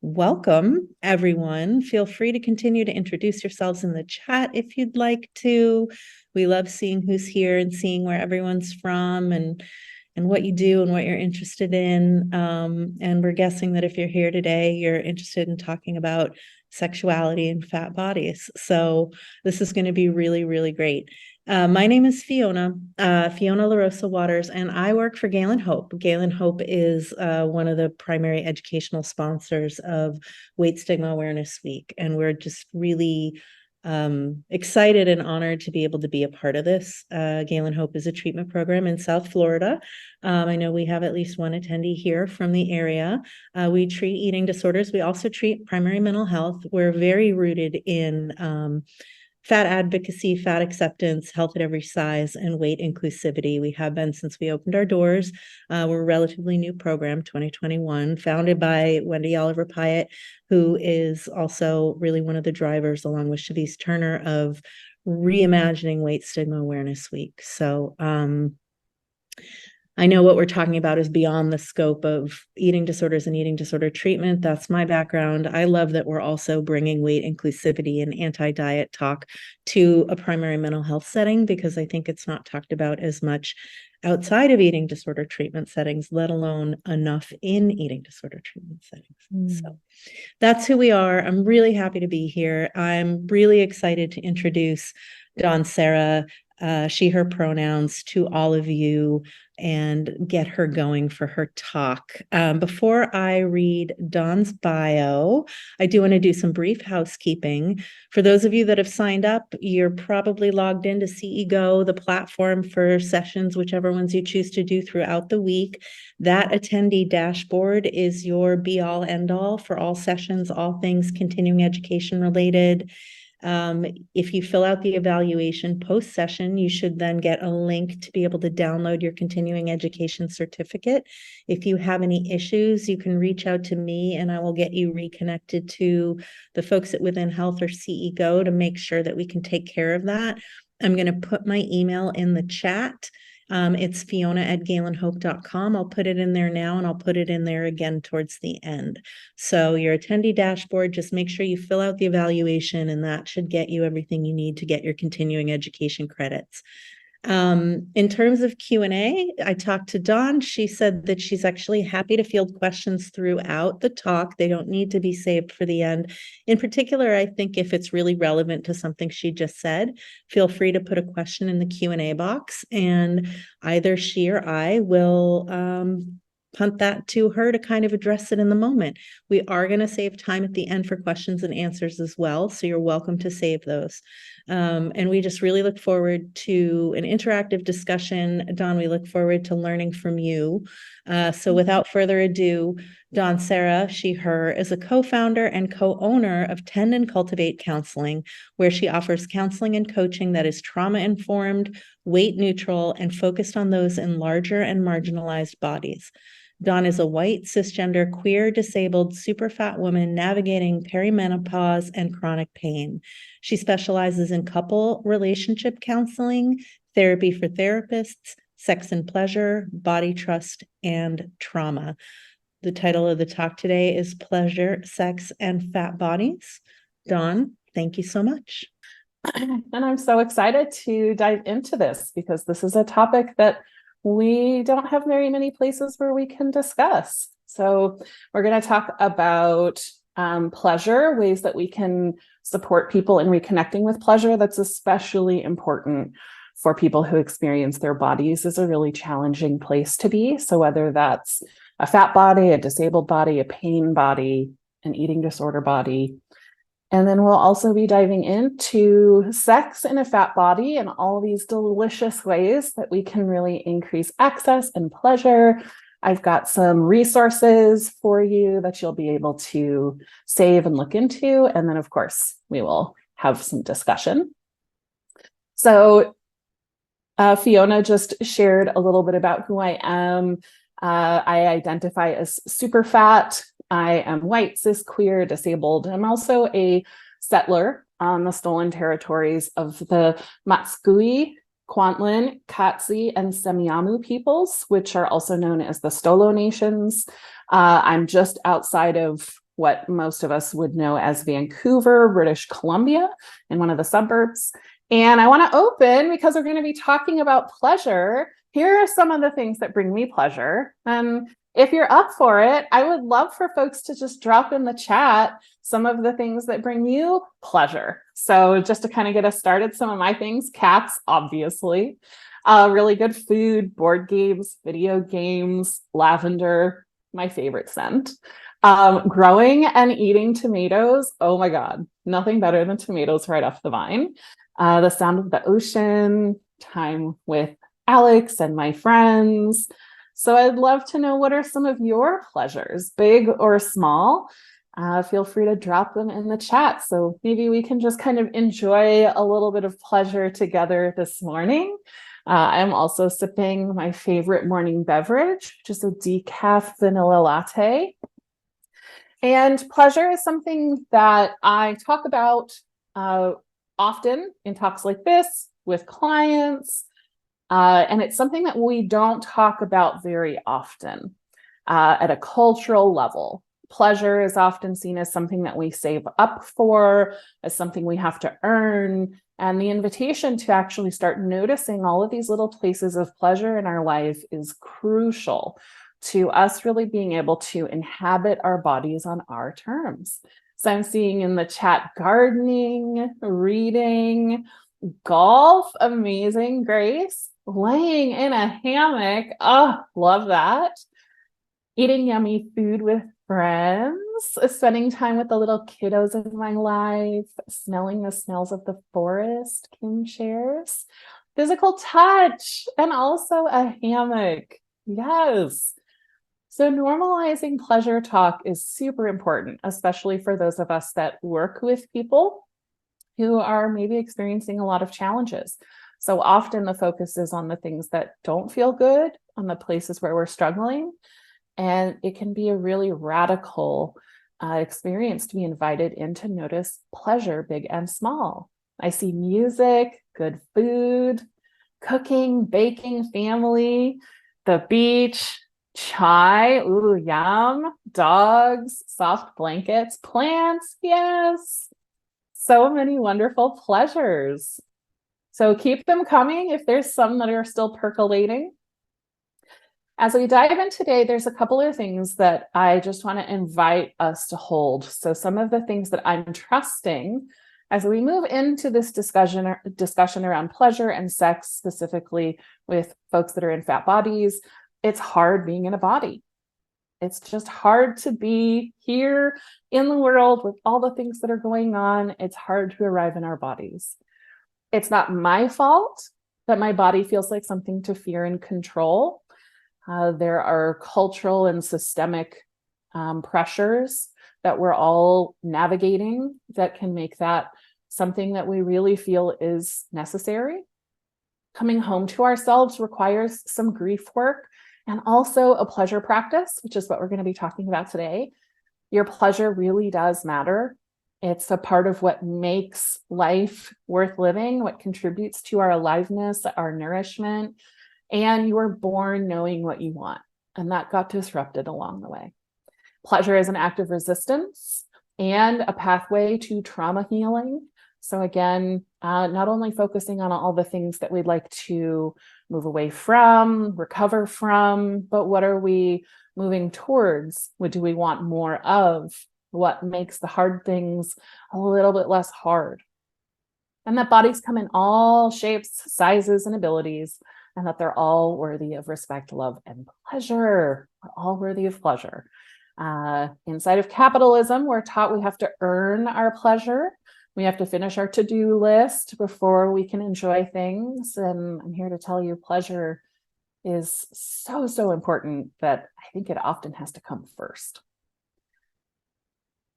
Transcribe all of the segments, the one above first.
Welcome, everyone. Feel free to continue to introduce yourselves in the chat if you'd like to. We love seeing who's here and seeing where everyone's from and what you do and what you're interested in. And we're guessing that if you're here today, you're interested in talking about sexuality and fat bodies. So this is going to be really, really great. My name is Fiona LaRosa Waters, and I work for Galen Hope. Galen Hope is one of the primary educational sponsors of Weight Stigma Awareness Week, and we're just really excited and honored to be able to be a part of this. Galen Hope is a treatment program in South Florida. I know we have at least one attendee here from the area. We treat eating disorders. We also treat primary mental health. We're very rooted in fat advocacy, fat acceptance, health at every size, and weight inclusivity. We have been since we opened our doors. We're a relatively new program, 2021, founded by Wendy Oliver-Pyatt, who is also really one of the drivers, along with Shavise Turner, of reimagining Weight Stigma Awareness Week. So I know what we're talking about is beyond the scope of eating disorders and eating disorder treatment. That's my background. I love that we're also bringing weight inclusivity and anti-diet talk to a primary mental health setting, because I think it's not talked about as much outside of eating disorder treatment settings, let alone enough in eating disorder treatment settings. So that's who we are. I'm really happy to be here. I'm really excited to introduce Dawn Serra, she, her pronouns, to all of you and get her going for her talk. Before I read Dawn's bio, I do want to do some brief housekeeping. For those of you that have signed up, you're probably logged into CEGO, the platform for sessions, whichever ones you choose to do throughout the week. That attendee dashboard is your be-all, end-all for all sessions, all things continuing education related. If you fill out the evaluation post-session, you should then get a link to be able to download your continuing education certificate. If you have any issues, you can reach out to me and I will get you reconnected to the folks at Within Health or CEGO to make sure that we can take care of that. I'm going to put my email in the chat. It's fiona@galenhope.com. I'll put it in there now, and I'll put it in there again towards the end. So your attendee dashboard, just make sure you fill out the evaluation, and that should get you everything you need to get your continuing education credits. In terms of Q&A, I talked to Dawn. She said that she's actually happy to field questions throughout the talk. They don't need to be saved for the end. In particular, I think if it's really relevant to something she just said, feel free to put a question in the Q&A box, and either she or I will punt that to her to kind of address it in the moment. We are going to save time at the end for questions and answers as well, so you're welcome to save those. And we just really look forward to an interactive discussion. Dawn, we look forward to learning from you. So without further ado, Dawn Serra, she, her, is a co-founder and co-owner of Tend and Cultivate Counseling, where she offers counseling and coaching that is trauma-informed, weight-neutral, and focused on those in larger and marginalized bodies. Dawn is a white, cisgender, queer, disabled, super fat woman navigating perimenopause and chronic pain. She specializes in couple relationship counseling, therapy for therapists, sex and pleasure, body trust, and trauma. The title of the talk today is Pleasure, Sex, and Fat Bodies. Dawn, thank you so much. And I'm so excited to dive into this because this is a topic that we don't have very many places where we can discuss. So we're going to talk about pleasure, ways that we can support people in reconnecting with pleasure. That's especially important for people who experience their bodies as a really challenging place to be. So whether that's a fat body, a disabled body, a pain body, an eating disorder body. And then we'll also be diving into sex in a fat body and all these delicious ways that we can really increase access and pleasure. I've got some resources for you that you'll be able to save and look into. And then, of course, we will have some discussion. So Fiona just shared a little bit about who I am. I identify as super fat. I am white, cis, queer, disabled. I'm also a settler on the stolen territories of the Matskui, Kwantlen, Katsi, and Semiahmoo peoples, which are also known as the Stolo Nations. I'm just outside of what most of us would know as Vancouver, British Columbia, in one of the suburbs. And I want to open because we're going to be talking about pleasure. Here are some of the things that bring me pleasure. If you're up for it, I would love for folks to just drop in the chat some of the things that bring you pleasure. So just to kind of get us started, some of my things: cats, obviously, really good food, board games, video games, lavender, my favorite scent. Growing and eating tomatoes. Oh my God, nothing better than tomatoes right off the vine. The sound of the ocean, time with Alex and my friends. So I'd love to know, what are some of your pleasures, big or small? Feel free to drop them in the chat. So maybe we can just kind of enjoy a little bit of pleasure together this morning. I'm also sipping my favorite morning beverage, which is a decaf vanilla latte. And pleasure is something that I talk about often in talks like this with clients. And it's something that we don't talk about very often at a cultural level. Pleasure is often seen as something that we save up for, as something we have to earn. And the invitation to actually start noticing all of these little places of pleasure in our life is crucial to us really being able to inhabit our bodies on our terms. So I'm seeing in the chat gardening, reading, golf, amazing, Grace, laying in a hammock. Oh, love that. Eating yummy food with friends, spending time with the little kiddos in my life, smelling the smells of the forest, Kim shares. Physical touch, and also a hammock. Yes. So normalizing pleasure talk is super important, especially for those of us that work with people who are maybe experiencing a lot of challenges. So often the focus is on the things that don't feel good, on the places where we're struggling. And it can be a really radical experience to be invited in to notice pleasure, big and small. I see music, good food, cooking, baking, family, the beach, chai, ooh, yum, dogs, soft blankets, plants, yes. So many wonderful pleasures. So keep them coming if there's some that are still percolating. As we dive in today, there's a couple of things that I just want to invite us to hold. So some of the things that I'm trusting as we move into this discussion around pleasure and sex, specifically with folks that are in fat bodies. It's hard being in a body. It's just hard to be here in the world with all the things that are going on. It's hard to arrive in our bodies. It's not my fault that my body feels like something to fear and control. There are cultural and systemic pressures that we're all navigating that can make that something that we really feel is necessary. Coming home to ourselves requires some grief work and also a pleasure practice, which is what we're going to be talking about today. Your pleasure really does matter. It's a part of what makes life worth living, what contributes to our aliveness, our nourishment. And you were born knowing what you want, and that got disrupted along the way. Pleasure is an act of resistance and a pathway to trauma healing. So again, not only focusing on all the things that we'd like to move away from, recover from, but what are we moving towards? What do we want more of? What makes the hard things a little bit less hard? And that bodies come in all shapes, sizes, and abilities, and that they're all worthy of respect, love, and pleasure. We're all worthy of pleasure. Inside of capitalism, we're taught we have to earn our pleasure. We have to finish our to-do list before we can enjoy things. And I'm here to tell you, pleasure is so, so important that I think it often has to come first.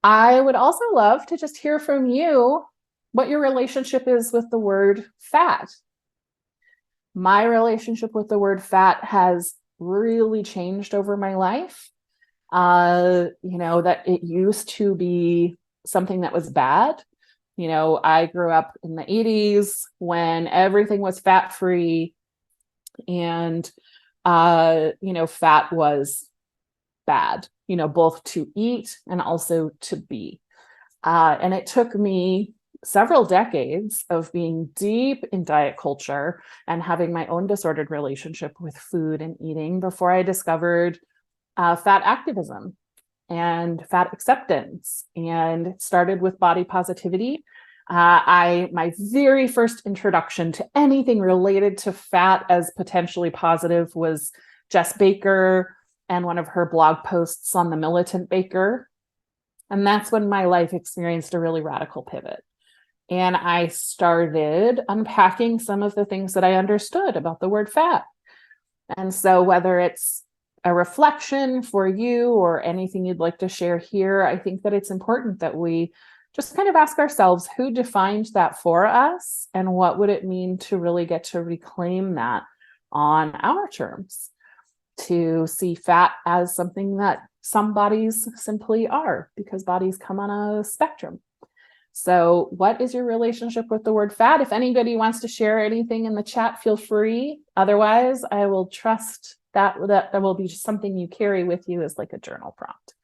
I would also love to just hear from you what your relationship is with the word fat. My relationship with the word fat has really changed over my life. That it used to be something that was bad. I grew up in the 80s when everything was fat-free and, fat was bad. both to eat and also to be. And it took me several decades of being deep in diet culture and having my own disordered relationship with food and eating before I discovered fat activism and fat acceptance, and it started with body positivity. My very first introduction to anything related to fat as potentially positive was Jess Baker and one of her blog posts on the Militant Baker. And that's when my life experienced a really radical pivot. And I started unpacking some of the things that I understood about the word fat. And so whether it's a reflection for you or anything you'd like to share here, I think that it's important that we just kind of ask ourselves, who defined that for us, and what would it mean to really get to reclaim that on our terms, to see fat as something that some bodies simply are, because bodies come on a spectrum. So what is your relationship with the word fat? If anybody wants to share anything in the chat, feel free. Otherwise, I will trust that will be something you carry with you as like a journal prompt.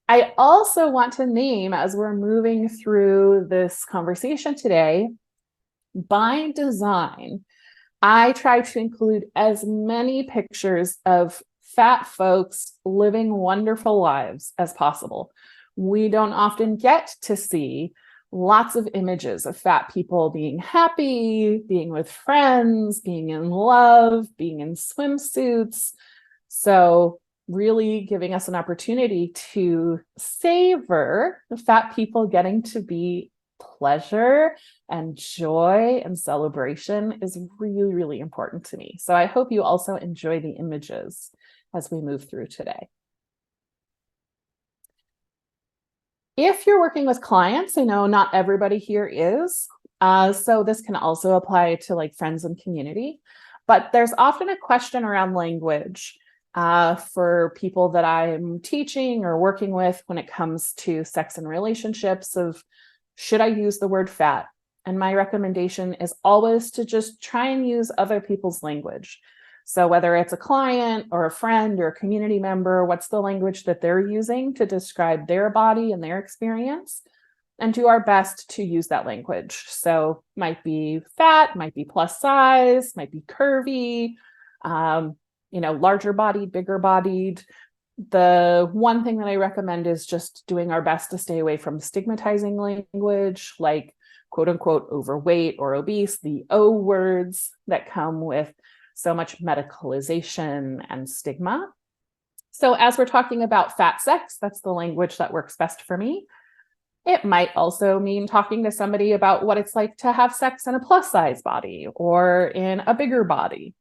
I also want to name, as we're moving through this conversation today, by design, I try to include as many pictures of fat folks living wonderful lives as possible. We don't often get to see lots of images of fat people being happy, being with friends, being in love, being in swimsuits. So really giving us an opportunity to savor the fat people getting to be pleasure and joy and celebration is really, really important to me. So I hope you also enjoy the images as we move through today. If you're working with clients, I know not everybody here is, so this can also apply to like friends and community, but there's often a question around language for people that I'm teaching or working with when it comes to sex and relationships of, should I use the word fat? And my recommendation is always to just try and use other people's language. So whether it's a client or a friend or a community member, what's the language that they're using to describe their body and their experience? And do our best to use that language. So might be fat, might be plus size, might be curvy, larger bodied, bigger bodied. The one thing that I recommend is just doing our best to stay away from stigmatizing language, like quote unquote overweight or obese, the O words that come with so much medicalization and stigma. So as we're talking about fat sex, that's the language that works best for me. It might also mean talking to somebody about what it's like to have sex in a plus size body or in a bigger body.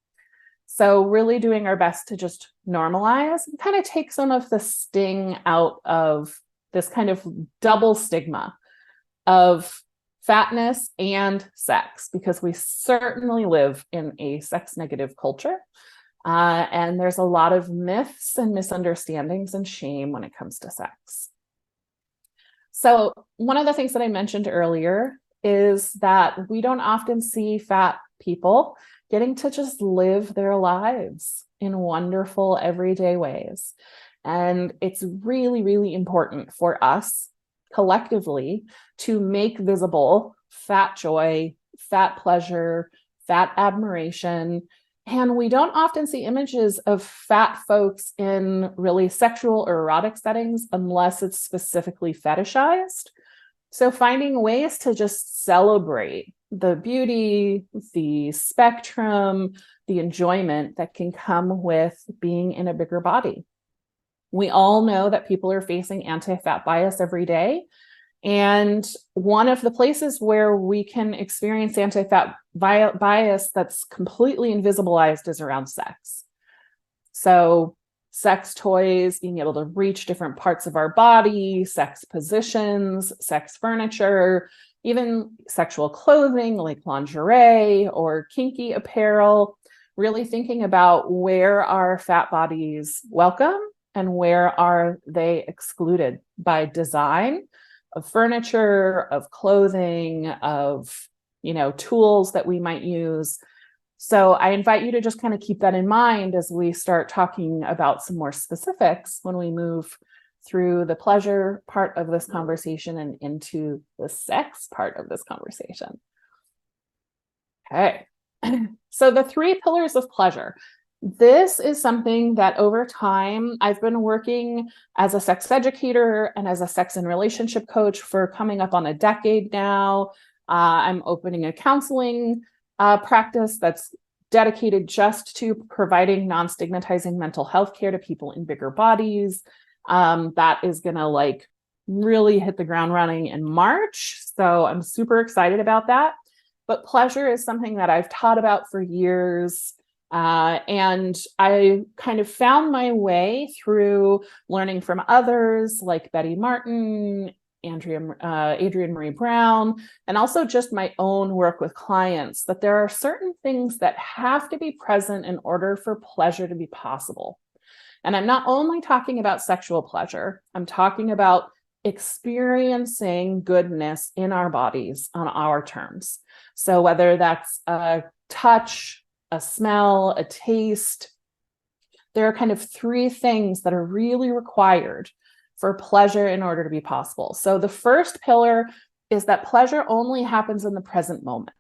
So really doing our best to just normalize and kind of take some of the sting out of this kind of double stigma of fatness and sex, because we certainly live in a sex negative culture. And there's a lot of myths and misunderstandings and shame when it comes to sex. So one of the things that I mentioned earlier is that we don't often see fat people getting to just live their lives in wonderful everyday ways. And it's really, really important for us collectively to make visible fat joy, fat pleasure, fat admiration. And we don't often see images of fat folks in really sexual or erotic settings unless it's specifically fetishized. So finding ways to just celebrate the beauty, the spectrum, the enjoyment that can come with being in a bigger body. We all know that people are facing anti-fat bias every day. And one of the places where we can experience anti-fat bias that's completely invisibilized is around sex. So sex toys, being able to reach different parts of our body, sex positions, sex furniture, even sexual clothing like lingerie or kinky apparel, really thinking about where are fat bodies welcome and where are they excluded by design of furniture, of clothing, of tools that we might use. So I invite you to just kind of keep that in mind as we start talking about some more specifics when we move through the pleasure part of this conversation and into the sex part of this conversation. Okay, so the 3 pillars of pleasure. This is something that over time, I've been working as a sex educator and as a sex and relationship coach for coming up on a decade now. I'm opening a counseling practice that's dedicated just to providing non-stigmatizing mental health care to people in bigger bodies. That is going to like really hit the ground running in March. So I'm super excited about that. But pleasure is something that I've taught about for years. And I kind of found my way through learning from others like Betty Martin, Adrienne Marie Brown, and also just my own work with clients, that there are certain things that have to be present in order for pleasure to be possible. And I'm not only talking about sexual pleasure, I'm talking about experiencing goodness in our bodies on our terms. So whether that's a touch, a smell, a taste, there are kind of 3 things that are really required for pleasure in order to be possible. So the first pillar is that pleasure only happens in the present moment.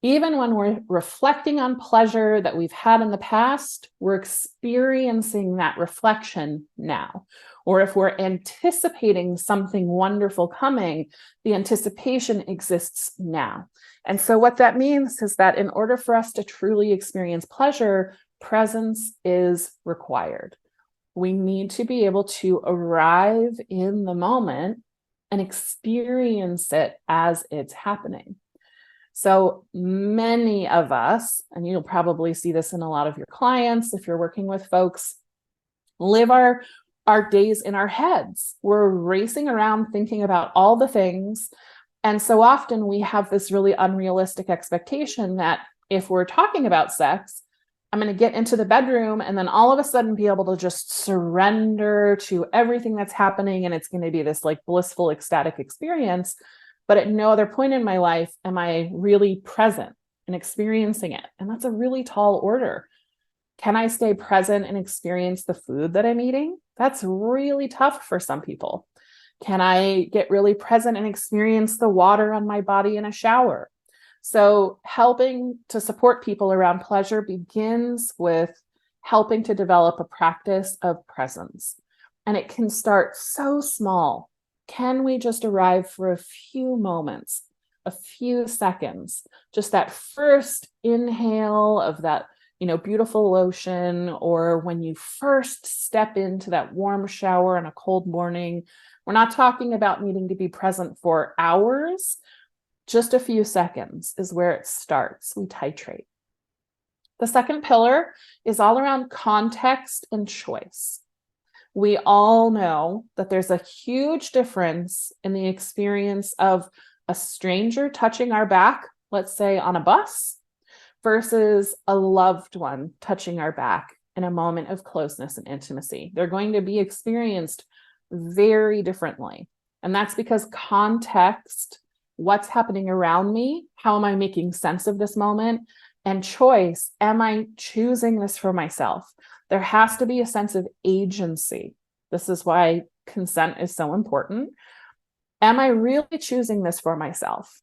Even when we're reflecting on pleasure that we've had in the past, we're experiencing that reflection now. Or if we're anticipating something wonderful coming, the anticipation exists now. And so what that means is that in order for us to truly experience pleasure, presence is required. We need to be able to arrive in the moment and experience it as it's happening. So many of us, and you'll probably see this in a lot of your clients if you're working with folks, live our days in our heads. We're racing around thinking about all the things. And so often we have this really unrealistic expectation that if we're talking about sex, I'm going to get into the bedroom and then all of a sudden be able to just surrender to everything that's happening. And it's going to be this like blissful, ecstatic experience. But at no other point in my life am I really present and experiencing it. And that's a really tall order. Can I stay present and experience the food that I'm eating? That's really tough for some people. Can I get really present and experience the water on my body in a shower? So helping to support people around pleasure begins with helping to develop a practice of presence. And it can start so small. Can we just arrive for a few moments, a few seconds, just that first inhale of that, beautiful lotion, or when you first step into that warm shower on a cold morning. We're not talking about needing to be present for hours. Just a few seconds is where it starts. We titrate. The second pillar is all around context and choice. We all know that there's a huge difference in the experience of a stranger touching our back, let's say on a bus, versus a loved one touching our back in a moment of closeness and intimacy. They're going to be experienced very differently. And that's because context, what's happening around me, how am I making sense of this moment, and choice, am I choosing this for myself? There has to be a sense of agency. This is why consent is so important. Am I really choosing this for myself?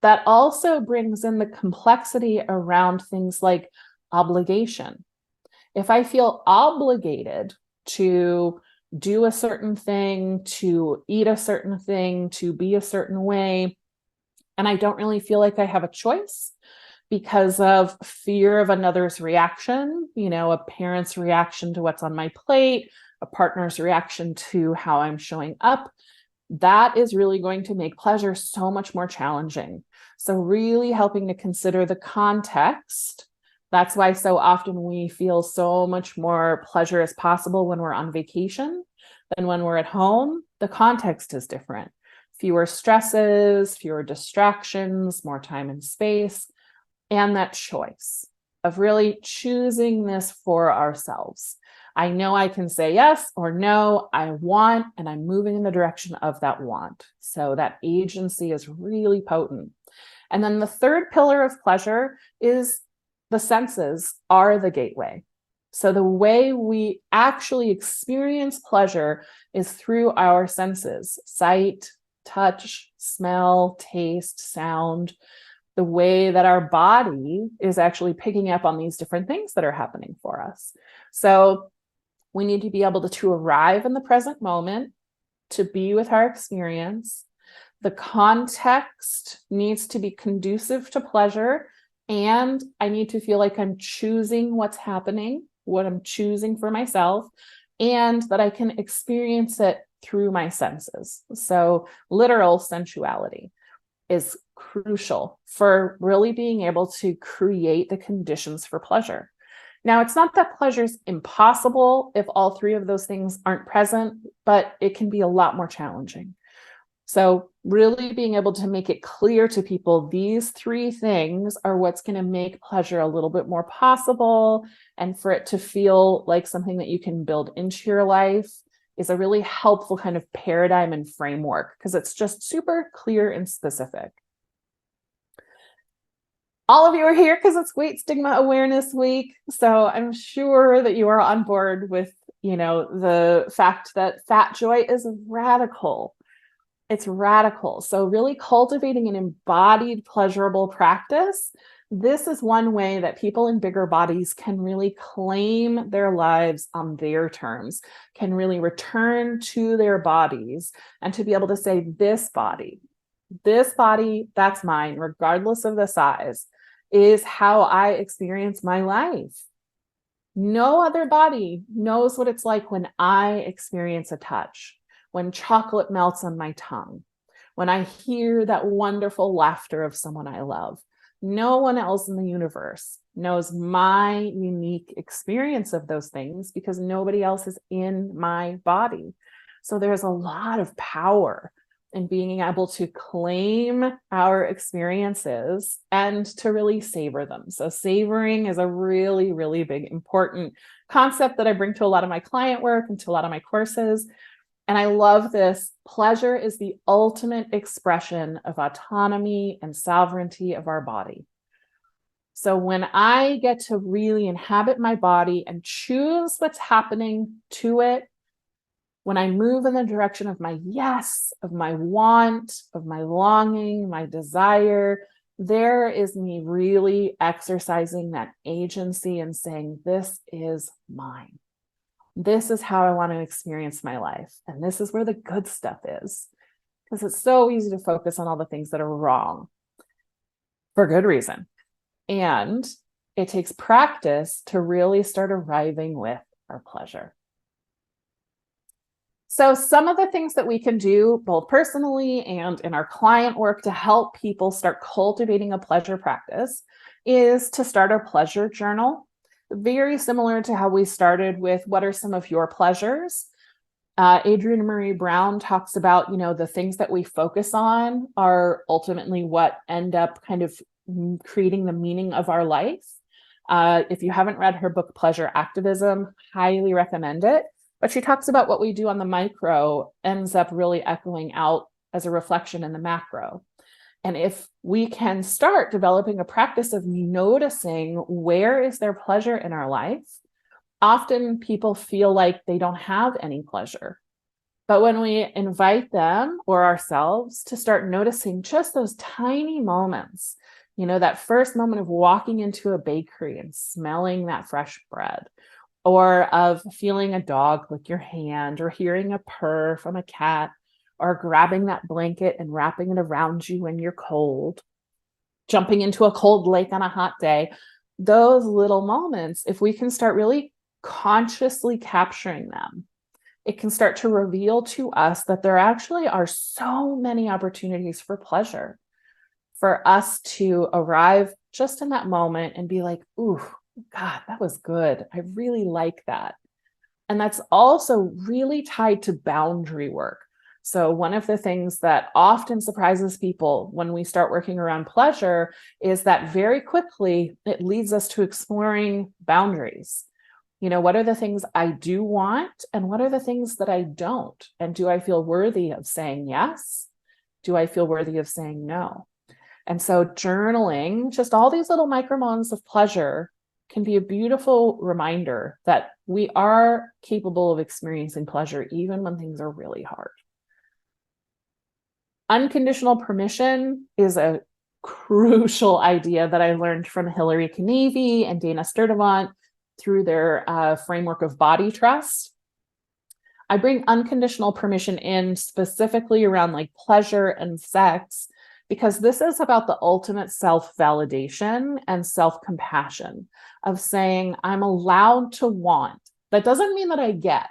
That also brings in the complexity around things like obligation. If I feel obligated to do a certain thing, to eat a certain thing, to be a certain way, and I don't really feel like I have a choice because of fear of another's reaction, a parent's reaction to what's on my plate, a partner's reaction to how I'm showing up, that is really going to make pleasure so much more challenging. So really helping to consider the context. That's why so often we feel so much more pleasure as possible when we're on vacation than when we're at home. The context is different. Fewer stresses, fewer distractions, more time and space, and that choice of really choosing this for ourselves. I know I can say yes or no, I want, and I'm moving in the direction of that want. So that agency is really potent. And then the third pillar of pleasure is the senses are the gateway. So the way we actually experience pleasure is through our senses: sight, touch, smell, taste, sound, the way that our body is actually picking up on these different things that are happening for us. So we need to be able to arrive in the present moment, to be with our experience. The context needs to be conducive to pleasure, and I need to feel like I'm choosing what's happening, what I'm choosing for myself, and that I can experience it through my senses. So literal sensuality is crucial for really being able to create the conditions for pleasure. Now, it's not that pleasure is impossible if all three of those things aren't present, but it can be a lot more challenging. So really being able to make it clear to people, these three things are what's going to make pleasure a little bit more possible, and for it to feel like something that you can build into your life is a really helpful kind of paradigm and framework, because it's just super clear and specific. All of you are here because it's Weight Stigma Awareness Week. So I'm sure that you are on board with, the fact that fat joy is radical. It's radical. So really cultivating an embodied, pleasurable practice. This is one way that people in bigger bodies can really claim their lives on their terms, can really return to their bodies, and to be able to say, this body, that's mine, regardless of the size, is how I experience my life. No other body knows what it's like when I experience a touch, when chocolate melts on my tongue, when I hear that wonderful laughter of someone I love. No one else in the universe knows my unique experience of those things, because nobody else is in my body. So there's a lot of power in being able to claim our experiences and to really savor them. So savoring is a really, really big, important concept that I bring to a lot of my client work and to a lot of my courses. And I love this. Pleasure is the ultimate expression of autonomy and sovereignty of our body. So when I get to really inhabit my body and choose what's happening to it, when I move in the direction of my yes, of my want, of my longing, my desire, there is me really exercising that agency and saying, this is mine. This is how I want to experience my life. And this is where the good stuff is. Because it's so easy to focus on all the things that are wrong for good reason. And it takes practice to really start arriving with our pleasure. So some of the things that we can do both personally and in our client work to help people start cultivating a pleasure practice is to start a pleasure journal. Very similar to how we started with what are some of your pleasures. Adrienne Maree Brown talks about, the things that we focus on are ultimately what end up kind of creating the meaning of our life. If you haven't read her book, Pleasure Activism, highly recommend it. But she talks about what we do on the micro ends up really echoing out as a reflection in the macro. And if we can start developing a practice of noticing where is there pleasure in our life, often people feel like they don't have any pleasure. But when we invite them or ourselves to start noticing just those tiny moments, that first moment of walking into a bakery and smelling that fresh bread, or of feeling a dog lick your hand, or hearing a purr from a cat, or grabbing that blanket and wrapping it around you when you're cold, jumping into a cold lake on a hot day. Those little moments, if we can start really consciously capturing them, it can start to reveal to us that there actually are so many opportunities for pleasure, for us to arrive just in that moment and be like, ooh, God, that was good. I really like that. And that's also really tied to boundary work. So one of the things that often surprises people when we start working around pleasure is that very quickly it leads us to exploring boundaries. What are the things I do want and what are the things that I don't? And do I feel worthy of saying yes? Do I feel worthy of saying no? And so journaling, just all these little micro moments of pleasure, can be a beautiful reminder that we are capable of experiencing pleasure even when things are really hard. Unconditional permission is a crucial idea that I learned from Hilary Knavy and Dana Sturdivant through their framework of body trust. I bring unconditional permission in specifically around like pleasure and sex, because this is about the ultimate self-validation and self-compassion of saying, I'm allowed to want. That doesn't mean that I get,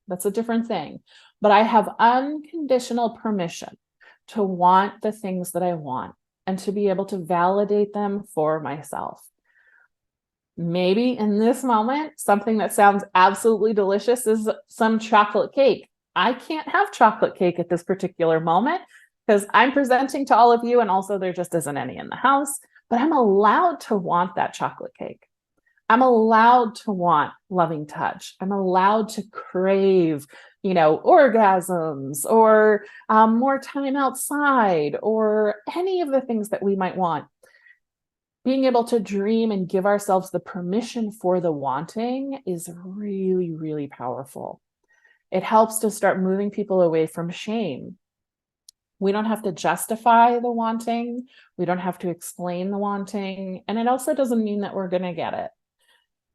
that's a different thing, but I have unconditional permission to want the things that I want and to be able to validate them for myself. Maybe in this moment, something that sounds absolutely delicious is some chocolate cake. I can't have chocolate cake at this particular moment because I'm presenting to all of you, and also there just isn't any in the house, but I'm allowed to want that chocolate cake. I'm allowed to want loving touch. I'm allowed to crave, orgasms or more time outside or any of the things that we might want. Being able to dream and give ourselves the permission for the wanting is really, really powerful. It helps to start moving people away from shame. We don't have to justify the wanting. We don't have to explain the wanting. And it also doesn't mean that we're going to get it.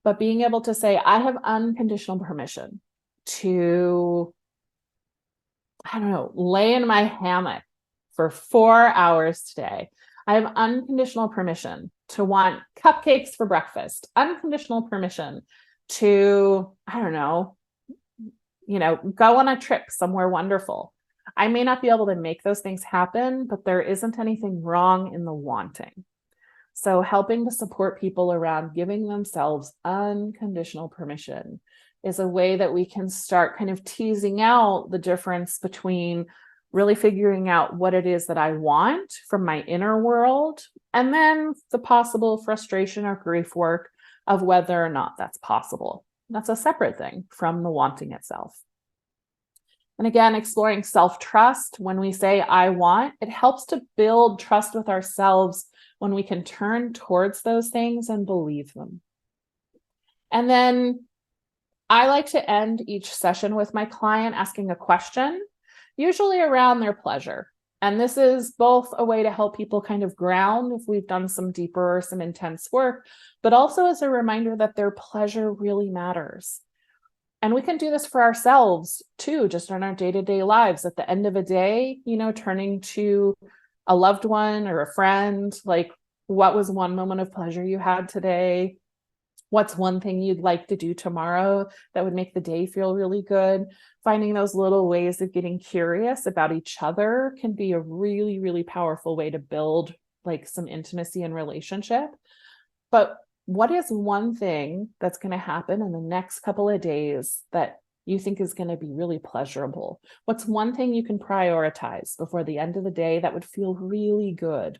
But being able to say, I have unconditional permission to, lay in my hammock for 4 hours today. I have unconditional permission to want cupcakes for breakfast, unconditional permission to, go on a trip somewhere wonderful. I may not be able to make those things happen, but there isn't anything wrong in the wanting. So helping to support people around giving themselves unconditional permission is a way that we can start kind of teasing out the difference between really figuring out what it is that I want from my inner world, and then the possible frustration or grief work of whether or not that's possible. That's a separate thing from the wanting itself. And again, exploring self-trust. When we say I want, it helps to build trust with ourselves when we can turn towards those things and believe them. And then I like to end each session with my client asking a question, usually around their pleasure. And this is both a way to help people kind of ground if we've done some deeper or some intense work, but also as a reminder that their pleasure really matters. And we can do this for ourselves too, just in our day-to-day lives. At the end of a day, turning to a loved one or a friend, like, what was one moment of pleasure you had today? What's one thing you'd like to do tomorrow that would make the day feel really good? Finding those little ways of getting curious about each other can be a really, really powerful way to build like some intimacy and relationship. But what is one thing that's going to happen in the next couple of days that you think is going to be really pleasurable? What's one thing you can prioritize before the end of the day that would feel really good?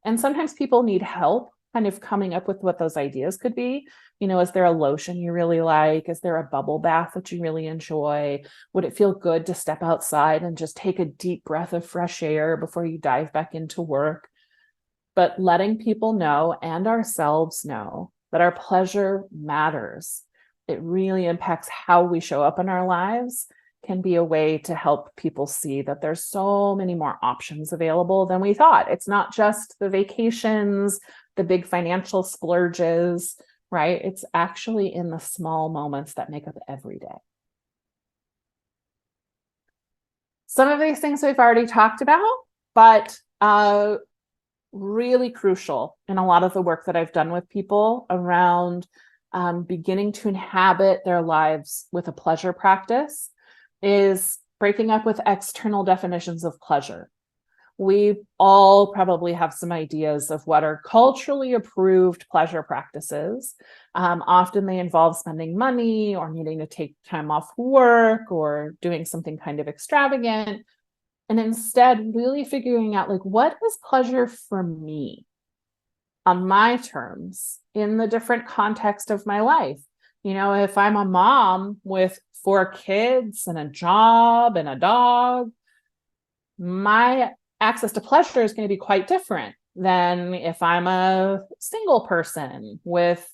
And sometimes people need help kind of coming up with what those ideas could be. Is there a lotion you really like? Is there a bubble bath that you really enjoy? Would it feel good to step outside and just take a deep breath of fresh air before you dive back into work? But letting people know and ourselves know that our pleasure matters. It really impacts how we show up in our lives, can be a way to help people see that there's so many more options available than we thought. It's not just the vacations, the big financial splurges, right? It's actually in the small moments that make up every day. Some of these things we've already talked about, but really crucial in a lot of the work that I've done with people around beginning to inhabit their lives with a pleasure practice is breaking up with external definitions of pleasure. We all probably have some ideas of what are culturally approved pleasure practices. Often they involve spending money or needing to take time off work or doing something kind of extravagant. And instead really figuring out like, what is pleasure for me on my terms in the different context of my life? If I'm a mom with 4 kids and a job and a dog, my access to pleasure is going to be quite different than if I'm a single person with,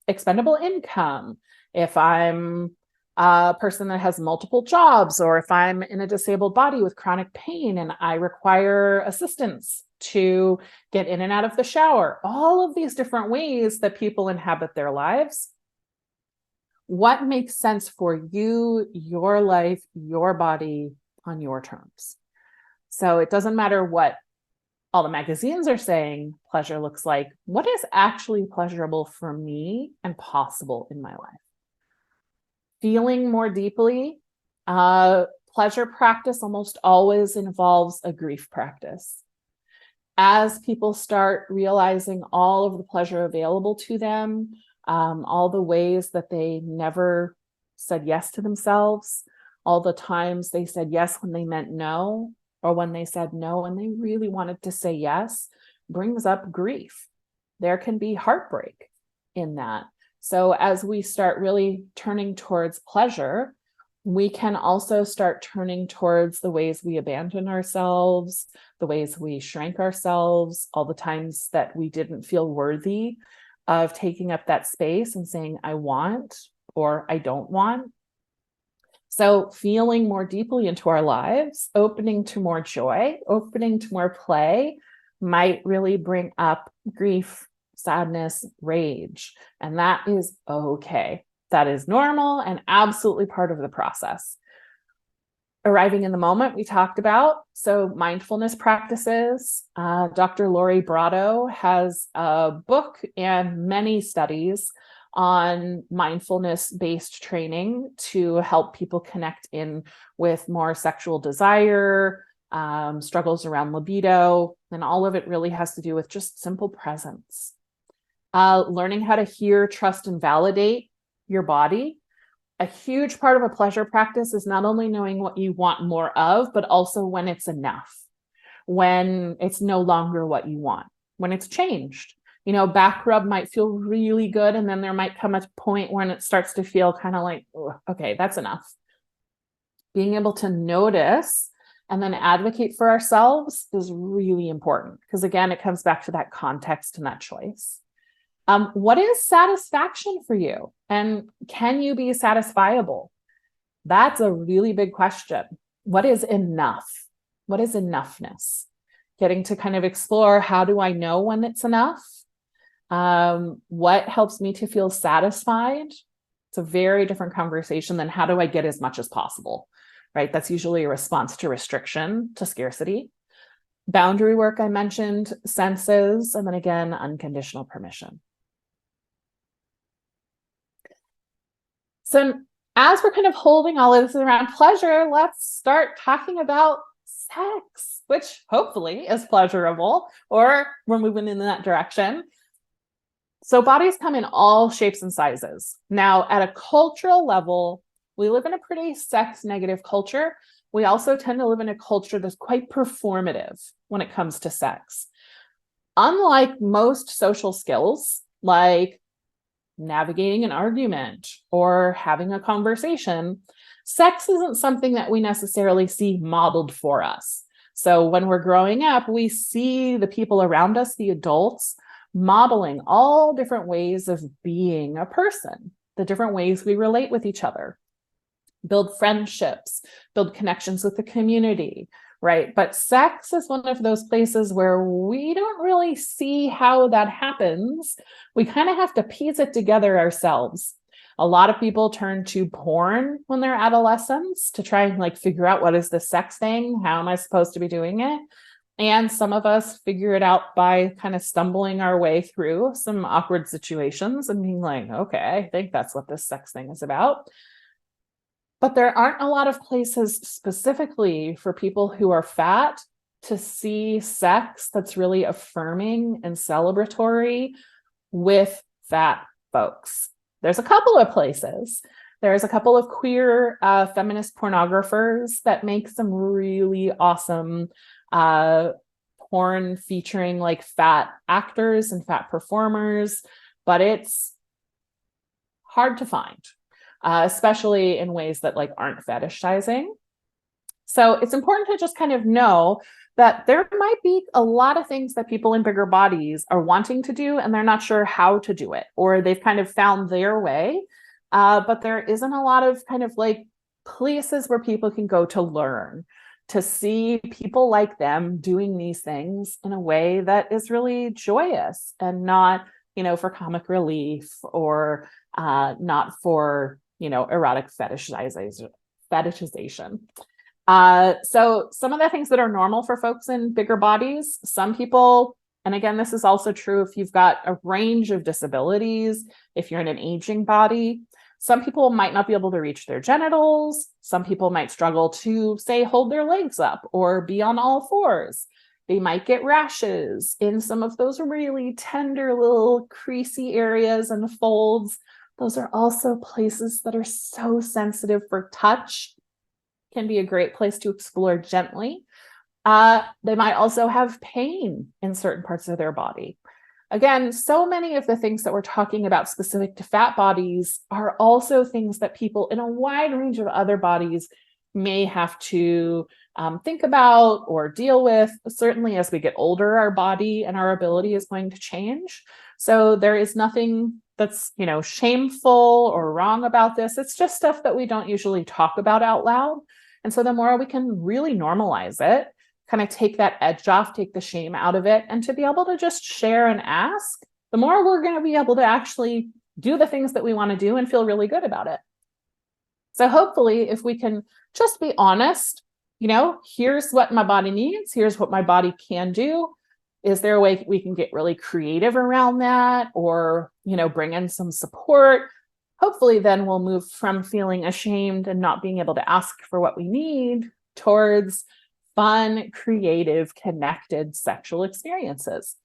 expendable income, if I'm a person that has multiple jobs, or if I'm in a disabled body with chronic pain and I require assistance to get in and out of the shower, all of these different ways that people inhabit their lives. What makes sense for you, your life, your body on your terms? So it doesn't matter what all the magazines are saying pleasure looks like. What is actually pleasurable for me and possible in my life? Feeling more deeply, pleasure practice almost always involves a grief practice. As people start realizing all of the pleasure available to them, all the ways that they never said yes to themselves, all the times they said yes when they meant no, or when they said no and they really wanted to say yes, brings up grief. There can be heartbreak in that. So as we start really turning towards pleasure, we can also start turning towards the ways we abandon ourselves, the ways we shrank ourselves, all the times that we didn't feel worthy of taking up that space and saying, I want, or I don't want. So feeling more deeply into our lives, opening to more joy, opening to more play might really bring up grief, sadness, rage. And that is okay. That is normal and absolutely part of the process. Arriving in the moment, we talked about. So mindfulness practices. Dr. Lori Brotto has a book and many studies on mindfulness-based training to help people connect in with more sexual desire, struggles around libido, and all of it really has to do with just simple presence. Learning how to hear, trust, and validate your body. A huge part of a pleasure practice is not only knowing what you want more of, but also when it's enough, when it's no longer what you want, when it's changed. Back rub might feel really good, and then there might come a point when it starts to feel kind of like, okay, that's enough. Being able to notice and then advocate for ourselves is really important, because again, it comes back to that context and that choice. What is satisfaction for you? And can you be satisfiable? That's a really big question. What is enough? What is enoughness? Getting to kind of explore, how do I know when it's enough? What helps me to feel satisfied? It's a very different conversation than how do I get as much as possible, right? That's usually a response to restriction, to scarcity. Boundary work, I mentioned, senses, and then again, unconditional permission. So as we're kind of holding all of this around pleasure, let's start talking about sex, which hopefully is pleasurable, or we're moving in that direction. So bodies come in all shapes and sizes. Now, at a cultural level, we live in a pretty sex negative culture. We also tend to live in a culture that's quite performative when it comes to sex. Unlike most social skills, like navigating an argument or having a conversation, sex isn't something that we necessarily see modeled for us. So when we're growing up, we see the people around us, the adults, modeling all different ways of being a person, the different ways we relate with each other, build friendships, build connections with the community, right? But sex is one of those places where we don't really see how that happens. We kind of have to piece it together ourselves. A lot of people turn to porn when they're adolescents to try and figure out, what is this sex thing? How am I supposed to be doing it? And some of us figure it out by kind of stumbling our way through some awkward situations and being like, okay, I think that's what this sex thing is about. But there aren't a lot of places specifically for people who are fat to see sex that's really affirming and celebratory with fat folks. There's a couple of places. There's a couple of queer feminist pornographers that make some really awesome porn featuring fat actors and fat performers, but it's hard to find. Especially in ways that aren't fetishizing. So it's important to just kind of know that there might be a lot of things that people in bigger bodies are wanting to do, and they're not sure how to do it, or they've kind of found their way. But there isn't a lot of kind of like places where people can go to learn, to see people like them doing these things in a way that is really joyous and not, for comic relief, or not for, erotic fetishization. So some of the things that are normal for folks in bigger bodies, some people, and again, this is also true if you've got a range of disabilities, if you're in an aging body, some people might not be able to reach their genitals. Some people might struggle to, say, hold their legs up or be on all fours. They might get rashes in some of those really tender little creasy areas and folds. Those are also places that are so sensitive for touch. Can be a great place to explore gently. They might also have pain in certain parts of their body. Again, so many of the things that we're talking about specific to fat bodies are also things that people in a wide range of other bodies may have to think about or deal with. Certainly as we get older, our body and our ability is going to change. So there is nothing that's, shameful or wrong about this. It's just stuff that we don't usually talk about out loud. And so the more we can really normalize it, kind of take that edge off, take the shame out of it, and to be able to just share and ask, the more we're going to be able to actually do the things that we want to do and feel really good about it. So hopefully, if we can just be honest, here's what my body needs, here's what my body can do. Is there a way we can get really creative around that, or, bring in some support? Hopefully, then we'll move from feeling ashamed and not being able to ask for what we need towards fun, creative, connected sexual experiences.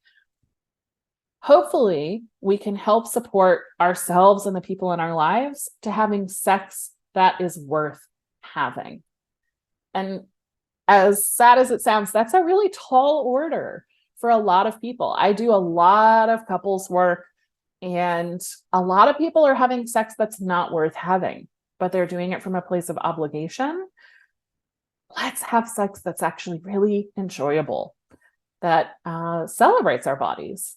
Hopefully, we can help support ourselves and the people in our lives to having sex that is worth having. And as sad as it sounds, that's a really tall order for a lot of people. I do a lot of couples work, and a lot of people are having sex that's not worth having, but they're doing it from a place of obligation. Let's have sex that's actually really enjoyable, that celebrates our bodies.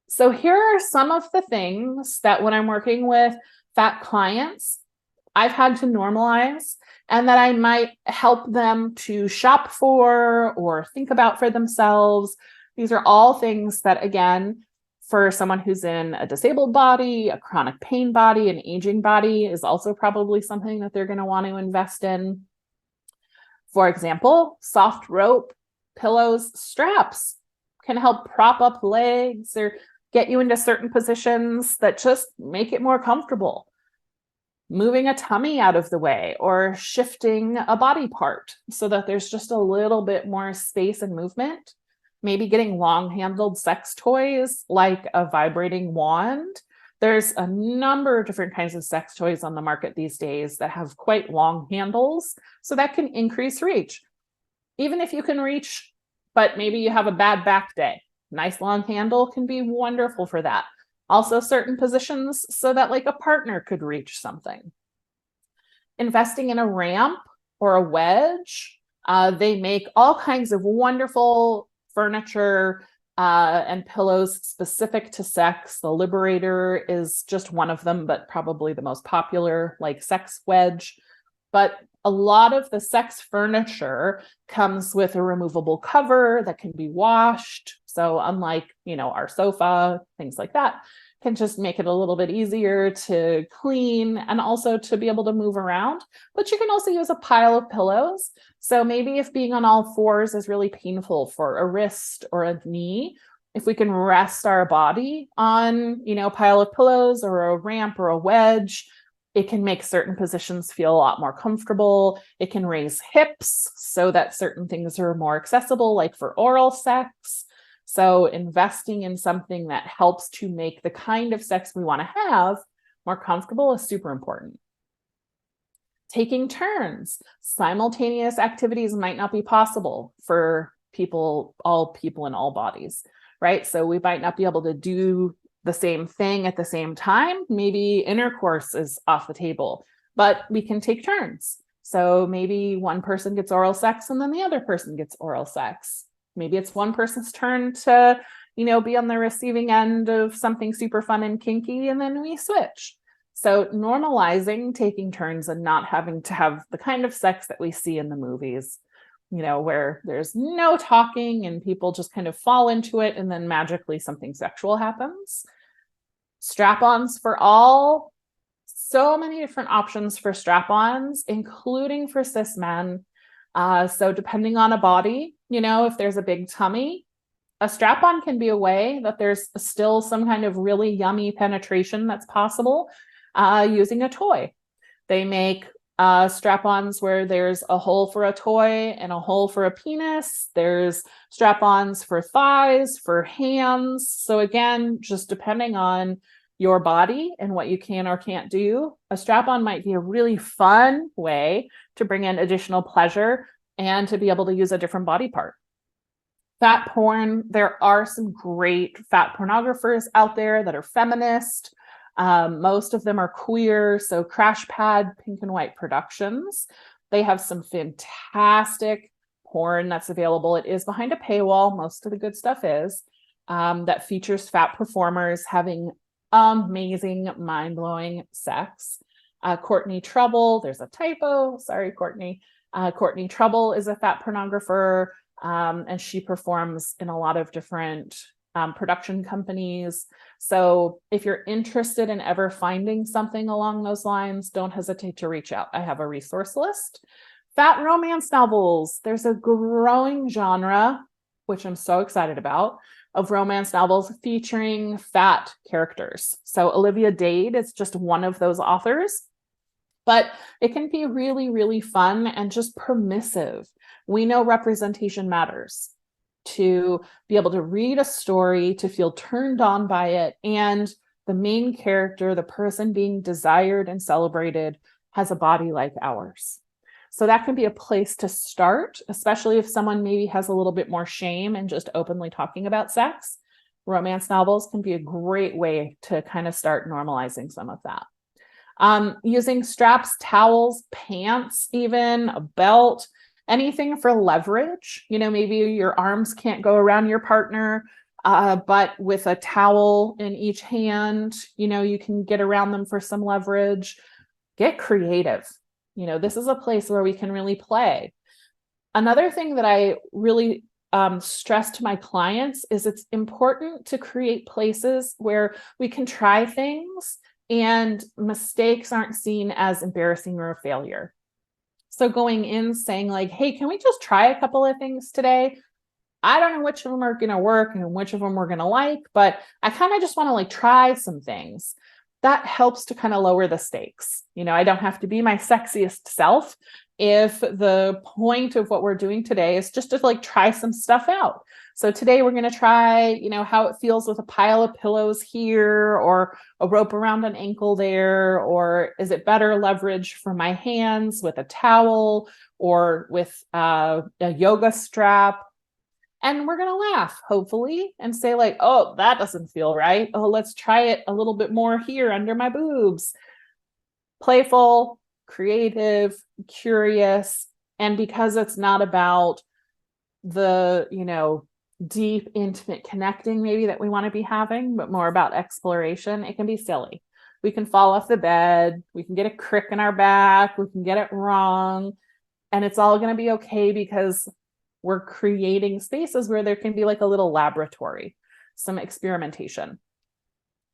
So here are some of the things that when I'm working with fat clients, I've had to normalize, and that I might help them to shop for or think about for themselves. These are all things that, again, for someone who's in a disabled body, a chronic pain body, an aging body, is also probably something that they're going to want to invest in. For example, soft rope, pillows, straps can help prop up legs or get you into certain positions that just make it more comfortable. Moving a tummy out of the way or shifting a body part so that there's just a little bit more space and movement. Maybe getting long-handled sex toys like a vibrating wand. There's a number of different kinds of sex toys on the market these days that have quite long handles, so that can increase reach. Even if you can reach, but maybe you have a bad back day, nice long handle can be wonderful for that. Also certain positions so that like a partner could reach something. Investing in a ramp or a wedge. They make all kinds of wonderful furniture and pillows specific to sex. The Liberator is just one of them, but probably the most popular, like sex wedge. But a lot of the sex furniture comes with a removable cover that can be washed. So unlike, our sofa, things like that, can just make it a little bit easier to clean and also to be able to move around. But you can also use a pile of pillows. So maybe if being on all fours is really painful for a wrist or a knee, if we can rest our body on, a pile of pillows or a ramp or a wedge, it can make certain positions feel a lot more comfortable. It can raise hips so that certain things are more accessible, like for oral sex. So investing in something that helps to make the kind of sex we want to have more comfortable is super important. Taking turns. Simultaneous activities might not be possible for all people in all bodies, right? So we might not be able to do the same thing at the same time. Maybe intercourse is off the table, but we can take turns. So maybe one person gets oral sex and then the other person gets oral sex. Maybe it's one person's turn to, be on the receiving end of something super fun and kinky, and then we switch. So normalizing taking turns and not having to have the kind of sex that we see in the movies, where there's no talking and people just kind of fall into it and then magically something sexual happens. Strap-ons for all. So many different options for strap-ons, including for cis men. So depending on a body, if there's a big tummy, a strap-on can be a way that there's still some kind of really yummy penetration that's possible using a toy. They make strap-ons where there's a hole for a toy and a hole for a penis. There's strap-ons for thighs, for hands. So again, just depending on your body and what you can or can't do, a strap-on might be a really fun way to bring in additional pleasure and to be able to use a different body part. Fat porn, there are some great fat pornographers out there that are feminist. Most of them are queer. So Crash Pad, Pink and White Productions, they have some fantastic porn that's available. It is behind a paywall. Most of the good stuff is that features fat performers having amazing, mind-blowing sex. Courtney Trouble, there's a typo. Sorry, Courtney. Courtney Trouble is a fat pornographer, and she performs in a lot of different production companies. So if you're interested in ever finding something along those lines, don't hesitate to reach out. I have a resource list. Fat romance novels. There's a growing genre, which I'm so excited about, of romance novels featuring fat characters. So Olivia Dade is just one of those authors, but it can be really, really fun and just permissive. We know representation matters. To be able to read a story, to feel turned on by it, and the main character, the person being desired and celebrated, has a body like ours. So that can be a place to start, especially if someone maybe has a little bit more shame in just openly talking about sex. Romance novels can be a great way to kind of start normalizing some of that. Using straps, towels, pants, even a belt, anything for leverage. Maybe your arms can't go around your partner, but with a towel in each hand, you can get around them for some leverage. Get creative. This is a place where we can really play. Another thing that I really stress to my clients is it's important to create places where we can try things and mistakes aren't seen as embarrassing or a failure. So going in saying like, hey, can we just try a couple of things today? I don't know which of them are going to work and which of them we're going to like, but I kind of just want to like try some things. That helps to kind of lower the stakes. I don't have to be my sexiest self if the point of what we're doing today is just to like try some stuff out. So today we're going to try, how it feels with a pile of pillows here or a rope around an ankle there, or is it better leverage for my hands with a towel or with a yoga strap? And we're going to laugh, hopefully, and say like, oh, that doesn't feel right. Oh, let's try it a little bit more here under my boobs. Playful, creative, curious. And because it's not about the, deep, intimate connecting maybe that we want to be having, but more about exploration, it can be silly. We can fall off the bed. We can get a crick in our back. We can get it wrong. And it's all going to be okay because we're creating spaces where there can be like a little laboratory, some experimentation.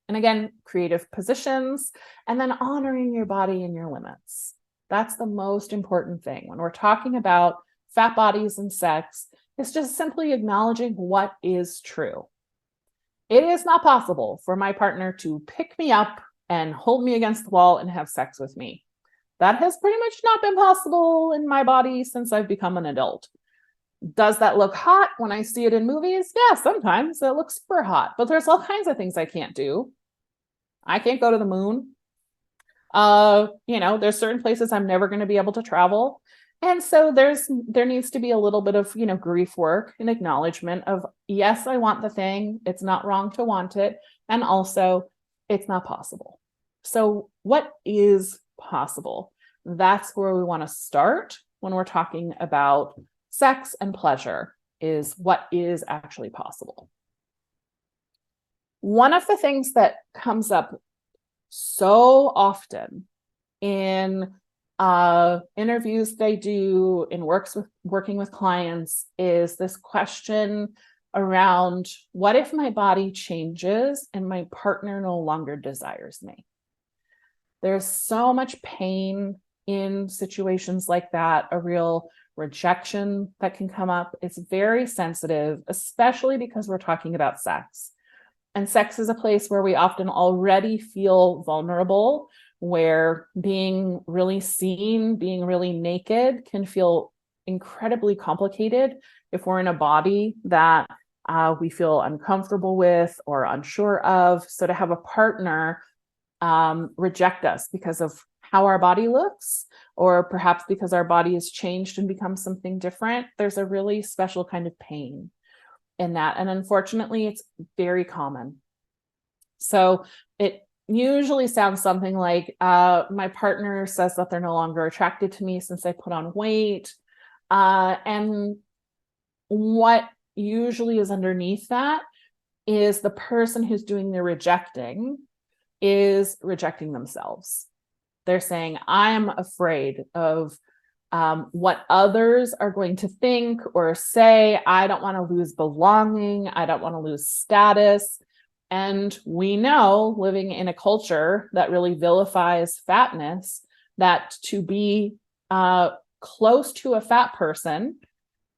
And again, creative positions, and then honoring your body and your limits. That's the most important thing. When we're talking about fat bodies and sex, it's just simply acknowledging what is true. It is not possible for my partner to pick me up and hold me against the wall and have sex with me. That has pretty much not been possible in my body since I've become an adult. Does that look hot when I see it in movies? Yeah, sometimes it looks super hot, but there's all kinds of things I can't do. I can't go to the moon. There's certain places I'm never going to be able to travel. And so there needs to be a little bit of, grief work and acknowledgement of, yes, I want the thing. It's not wrong to want it. And also it's not possible. So what is possible? That's where we want to start when we're talking about sex and pleasure. is what is actually possible. One of the things that comes up so often in interviews they do, in working with clients, is this question around, what if my body changes and my partner no longer desires me? There's so much pain in situations like that, a real rejection that can come up. It's very sensitive, especially because we're talking about sex. And sex is a place where we often already feel vulnerable, where being really seen, being really naked can feel incredibly complicated if we're in a body that we feel uncomfortable with or unsure of. So to have a partner reject us because of how our body looks, or perhaps because our body has changed and become something different, there's a really special kind of pain in that. And unfortunately, it's very common. So it usually sounds something like, my partner says that they're no longer attracted to me since I put on weight. And what usually is underneath that is the person who's doing the rejecting is rejecting themselves. They're saying, I'm afraid of what others are going to think or say. I don't want to lose belonging. I don't want to lose status. And we know, living in a culture that really vilifies fatness, that to be close to a fat person,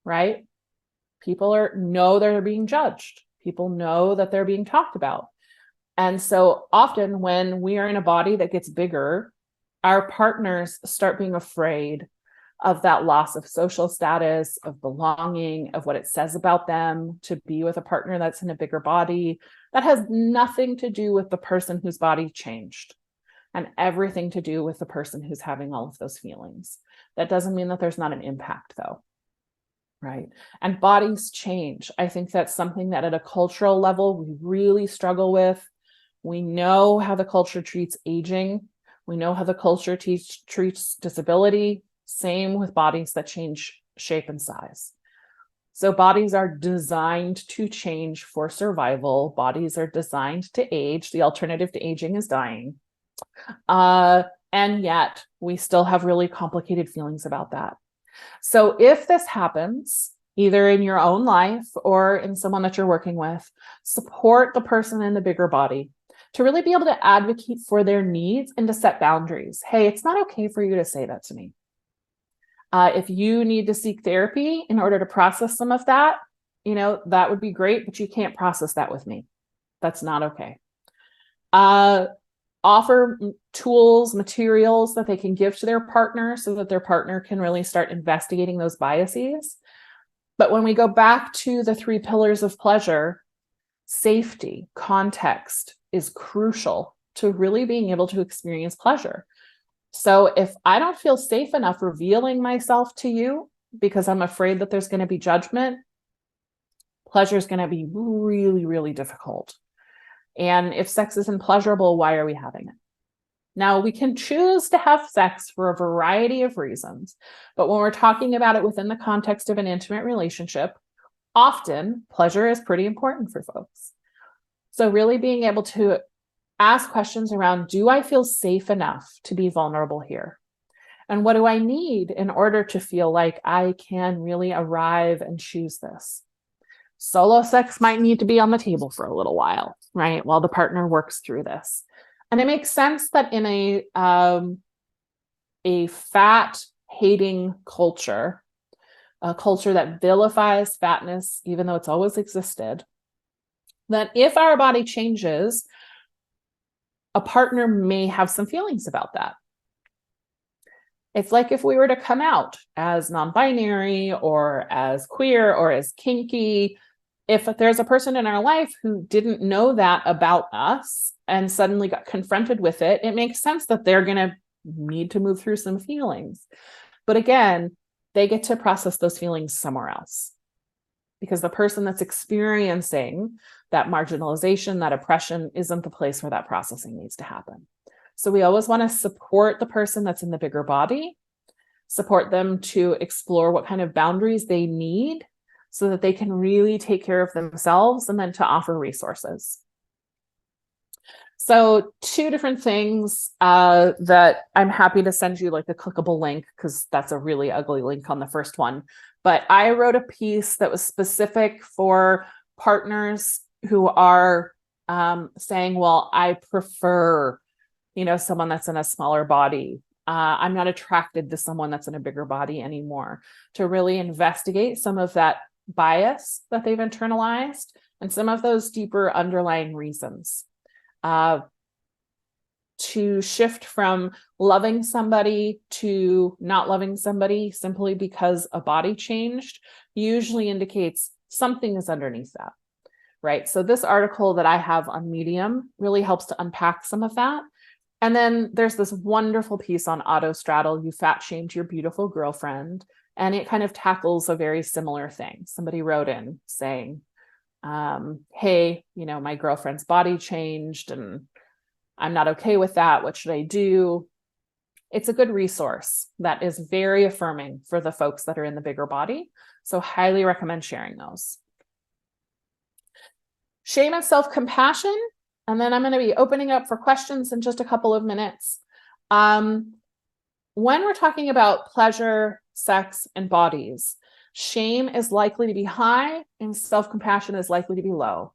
right? People know they're being judged. People know that they're being talked about. And so often when we are in a body that gets bigger, our partners start being afraid of that loss of social status, of belonging, of what it says about them to be with a partner that's in a bigger body. That has nothing to do with the person whose body changed, and everything to do with the person who's having all of those feelings. That doesn't mean that there's not an impact, though, right? And bodies change. I think that's something that at a cultural level, we really struggle with. We know how the culture treats aging. We know how the culture treats disability. Same with bodies that change shape and size. So bodies are designed to change for survival. Bodies are designed to age. The alternative to aging is dying. And yet we still have really complicated feelings about that. So if this happens, either in your own life or in someone that you're working with, support the person in the bigger body to really be able to advocate for their needs and to set boundaries. Hey, it's not okay for you to say that to me. If you need to seek therapy in order to process some of that, that would be great, but you can't process that with me. That's not okay. Offer tools, materials that they can give to their partner so that their partner can really start investigating those biases. But when we go back to the 3 pillars of pleasure, safety, context is crucial to really being able to experience pleasure. So if I don't feel safe enough revealing myself to you because I'm afraid that there's going to be judgment, pleasure is going to be really, really difficult. And if sex isn't pleasurable, why are we having it? Now, we can choose to have sex for a variety of reasons, but when we're talking about it within the context of an intimate relationship, often pleasure is pretty important for folks. So really being able to ask questions around, do I feel safe enough to be vulnerable here? And what do I need in order to feel like I can really arrive and choose this? Solo sex might need to be on the table for a little while, right? While the partner works through this. And it makes sense that in a fat-hating culture, a culture that vilifies fatness, even though it's always existed, that if our body changes, a partner may have some feelings about that. It's like if we were to come out as non-binary or as queer or as kinky, if there's a person in our life who didn't know that about us and suddenly got confronted with it, it makes sense that they're going to need to move through some feelings. But again, they get to process those feelings somewhere else, because the person that's experiencing that marginalization, that oppression, isn't the place where that processing needs to happen. So we always want to support the person that's in the bigger body, support them to explore what kind of boundaries they need so that they can really take care of themselves, and then to offer resources. So 2 different things that I'm happy to send you like a clickable link, because that's a really ugly link on the first one. But I wrote a piece that was specific for partners who are saying, well, I prefer, someone that's in a smaller body. I'm not attracted to someone that's in a bigger body anymore, to really investigate some of that bias that they've internalized and some of those deeper underlying reasons. To shift from loving somebody to not loving somebody simply because a body changed usually indicates something is underneath that, right? So this article that I have on Medium really helps to unpack some of that. And then there's this wonderful piece on autostraddle, you fat shamed your beautiful girlfriend. And it kind of tackles a very similar thing. Somebody wrote in saying, hey, my girlfriend's body changed and I'm not okay with that. What should I do? It's a good resource that is very affirming for the folks that are in the bigger body. So highly recommend sharing those. Shame and self-compassion. And then I'm going to be opening up for questions in just a couple of minutes. When we're talking about pleasure, sex, and bodies, shame is likely to be high and self-compassion is likely to be low,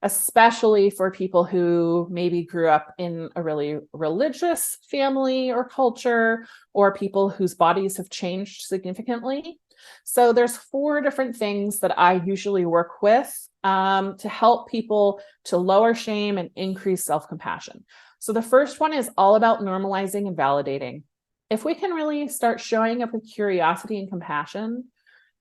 especially for people who maybe grew up in a really religious family or culture, or people whose bodies have changed significantly. So there's 4 different things that I usually work with to help people to lower shame and increase self-compassion. So the first one is all about normalizing and validating. If we can really start showing up with curiosity and compassion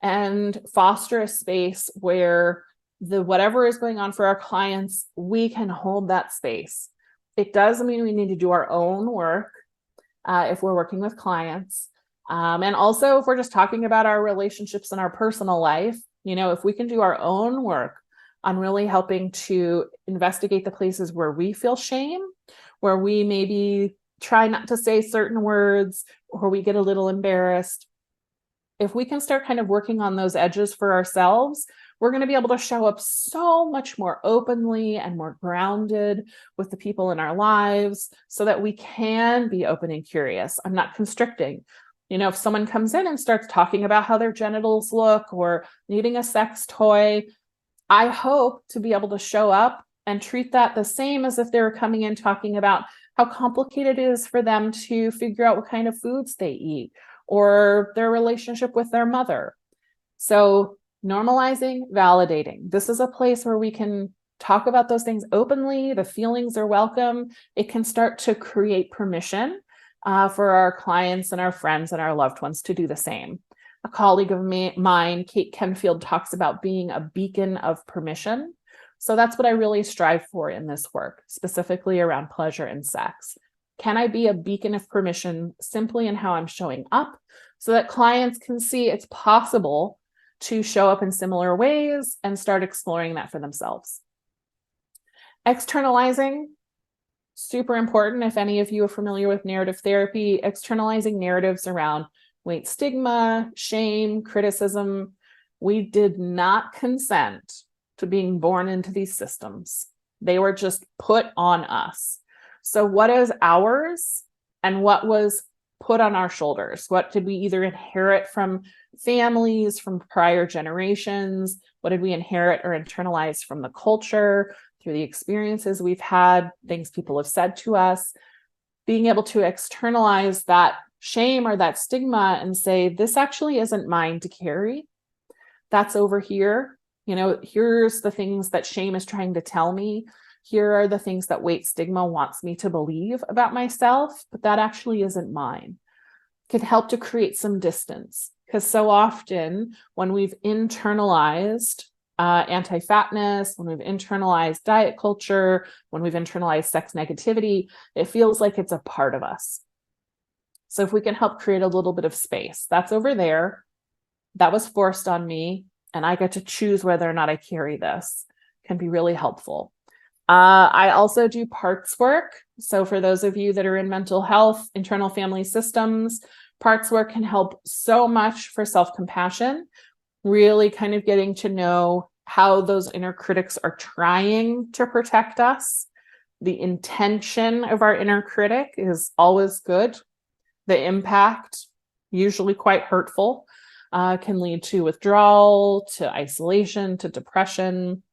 and foster a space where whatever is going on for our clients, we can hold that space. It does mean we need to do our own work if we're working with clients. And also if we're just talking about our relationships in our personal life, if we can do our own work on really helping to investigate the places where we feel shame, where we maybe try not to say certain words, or we get a little embarrassed. If we can start kind of working on those edges for ourselves, we're going to be able to show up so much more openly and more grounded with the people in our lives so that we can be open and curious. I'm not constricting. If someone comes in and starts talking about how their genitals look or needing a sex toy, I hope to be able to show up and treat that the same as if they were coming in talking about how complicated it is for them to figure out what kind of foods they eat or their relationship with their mother. So normalizing, validating. This is a place where we can talk about those things openly. The feelings are welcome. It can start to create permission for our clients and our friends and our loved ones to do the same. A colleague of mine, Kate Kenfield, talks about being a beacon of permission. So that's what I really strive for in this work, specifically around pleasure and sex. Can I be a beacon of permission simply in how I'm showing up so that clients can see it's possible to show up in similar ways and start exploring that for themselves? Externalizing, super important. If any of you are familiar with narrative therapy, externalizing narratives around weight stigma, shame, criticism. We did not consent to being born into these systems. They were just put on us. So what is ours and what was put on our shoulders? What did we either inherit from families, from prior generations? What did we inherit or internalize from the culture, through the experiences we've had, things people have said to us? Being able to externalize that shame or that stigma and say, this actually isn't mine to carry. That's over here. Here's the things that shame is trying to tell me. Here are the things that weight stigma wants me to believe about myself, but that actually isn't mine. Can help to create some distance, because so often when we've internalized anti-fatness, when we've internalized diet culture, when we've internalized sex negativity, it feels like it's a part of us. So if we can help create a little bit of space, that's over there. That was forced on me, and I get to choose whether or not I carry this, can be really helpful. I also do parts work. So for those of you that are in mental health, internal family systems, parts work can help so much for self-compassion. really kind of getting to know how those inner critics are trying to protect us. The intention of our inner critic is always good. The impact, usually quite hurtful, can lead to withdrawal, to isolation, to depression.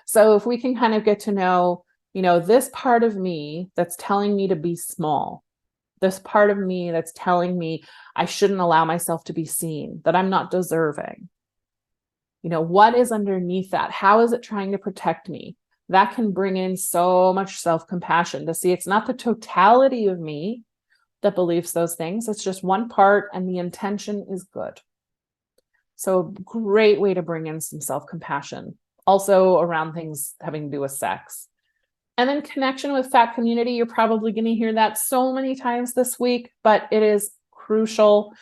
So if we can kind of get to know, this part of me that's telling me to be small, this part of me that's telling me I shouldn't allow myself to be seen, that I'm not deserving. What is underneath that? How is it trying to protect me? That can bring in so much self-compassion to see it's not the totality of me that believes those things. It's just one part, and the intention is good. So great way to bring in some self-compassion, also around things having to do with sex. And then connection with fat community. You're probably going to hear that so many times this week, but it is crucial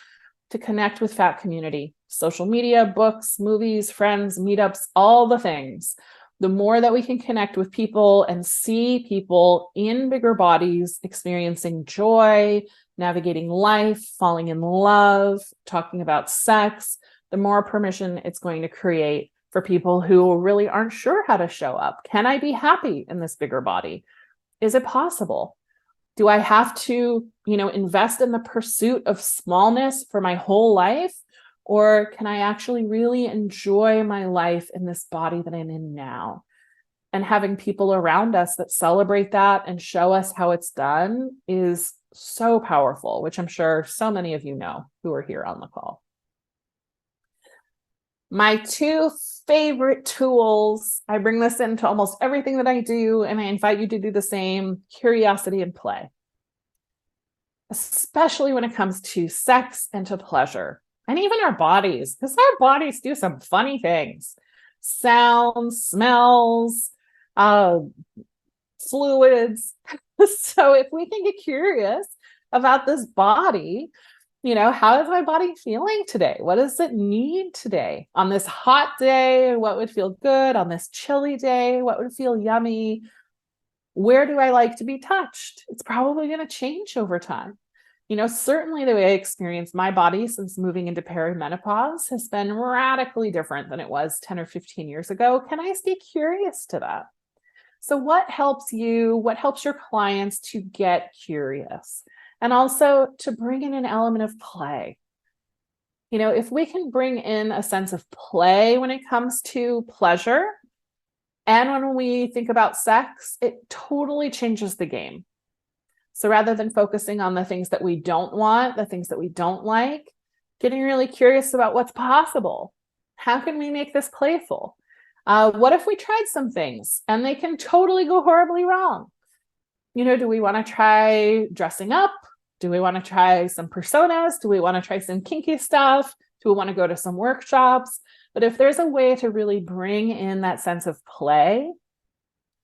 to connect with fat community. Social media, books, movies, friends, meetups, all the things. The more that we can connect with people and see people in bigger bodies, experiencing joy, navigating life, falling in love, talking about sex, the more permission it's going to create for people who really aren't sure how to show up. Can I be happy in this bigger body? Is it possible? Do I have to, invest in the pursuit of smallness for my whole life? Or can I actually really enjoy my life in this body that I'm in now? And having people around us that celebrate that and show us how it's done is so powerful, which I'm sure so many of you know who are here on the call. My two favorite tools, I bring this into almost everything that I do, and I invite you to do the same: curiosity and play, especially when it comes to sex and to pleasure, and even our bodies, because our bodies do some funny things: sounds, smells, fluids. So if we can get curious about this body, how is my body feeling today? What does it need today? On this hot day, what would feel good? On this chilly day, what would feel yummy? Where do I like to be touched? It's probably going to change over time. Certainly the way I experience my body since moving into perimenopause has been radically different than it was 10 or 15 years ago. Can I stay curious to that? So what helps you? What helps your clients to get curious? And also to bring in an element of play. If we can bring in a sense of play when it comes to pleasure, and when we think about sex, it totally changes the game. So rather than focusing on the things that we don't want, the things that we don't like, getting really curious about what's possible. How can we make this playful? What if we tried some things and they can totally go horribly wrong? Do we want to try dressing up? Do we want to try some personas? Do we want to try some kinky stuff? Do we want to go to some workshops? But if there's a way to really bring in that sense of play,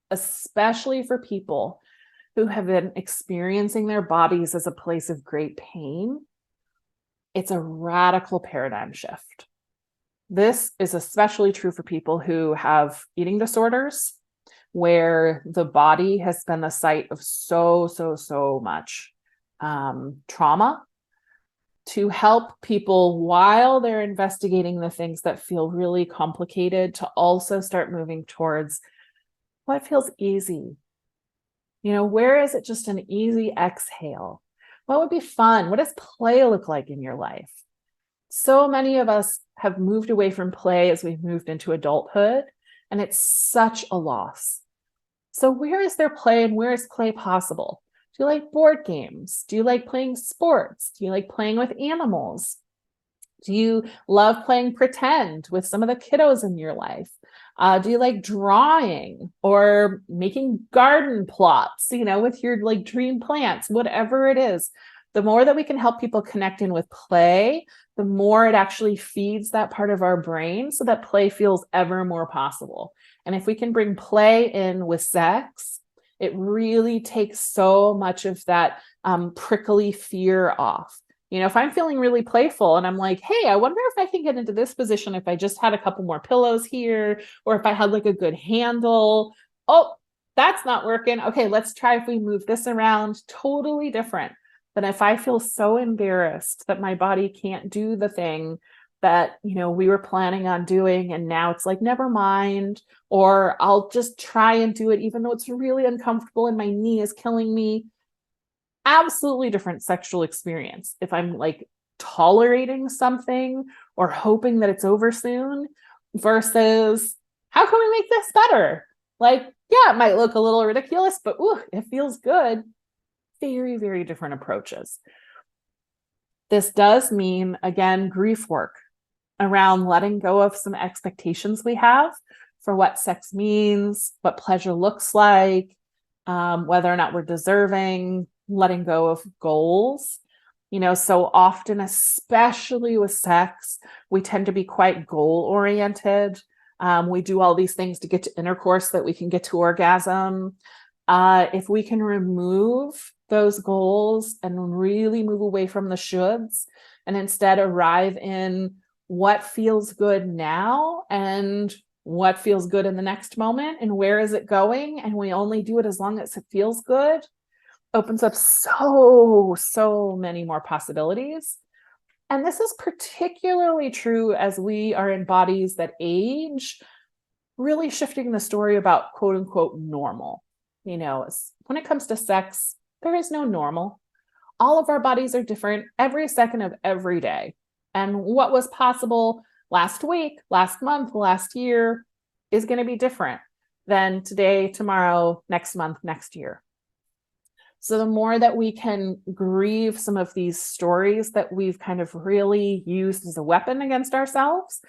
especially for people who have been experiencing their bodies as a place of great pain, it's a radical paradigm shift. This is especially true for people who have eating disorders, where the body has been the site of so much trauma, to help people while they're investigating the things that feel really complicated to also start moving towards what feels easy. Where is it just an easy exhale? What would be fun? What does play look like in your life? So many of us have moved away from play as we've moved into adulthood, and it's such a loss. So where is there play, and where is play possible? Do you like board games? Do you like playing sports? Do you like playing with animals? Do you love playing pretend with some of the kiddos in your life? Do you like drawing or making garden plots, with your dream plants, whatever it is? The more that we can help people connect in with play, the more it actually feeds that part of our brain so that play feels ever more possible. And if we can bring play in with sex, it really takes so much of that prickly fear off. If I'm feeling really playful and I'm like, hey, I wonder if I can get into this position if I just had a couple more pillows here, or if I had a good handle. Oh, that's not working. Okay, let's try if we move this around. Totally different than if I feel so embarrassed that my body can't do the thing that, we were planning on doing, and now it's like, never mind, or I'll just try and do it even though it's really uncomfortable and my knee is killing me. Absolutely different sexual experience if I'm like tolerating something or hoping that it's over soon, versus how can we make this better? Like, yeah, it might look a little ridiculous, but ooh, it feels good. Very, very different approaches. This does mean, again, grief work around letting go of some expectations we have for what sex means, what pleasure looks like, whether or not we're deserving, letting go of goals. So often, especially with sex, we tend to be quite goal oriented. We do all these things to get to intercourse so that we can get to orgasm. If we can remove those goals and really move away from the shoulds and instead arrive in what feels good now and what feels good in the next moment and where is it going, and we only do it as long as it feels good, opens up so many more possibilities. And this is particularly true as we are in bodies that age, really shifting the story about quote unquote normal. When it comes to sex, there is no normal. All of our bodies are different every second of every day. And what was possible last week, last month, last year is going to be different than today, tomorrow, next month, next year. So the more that we can grieve some of these stories that we've kind of really used as a weapon against ourselves,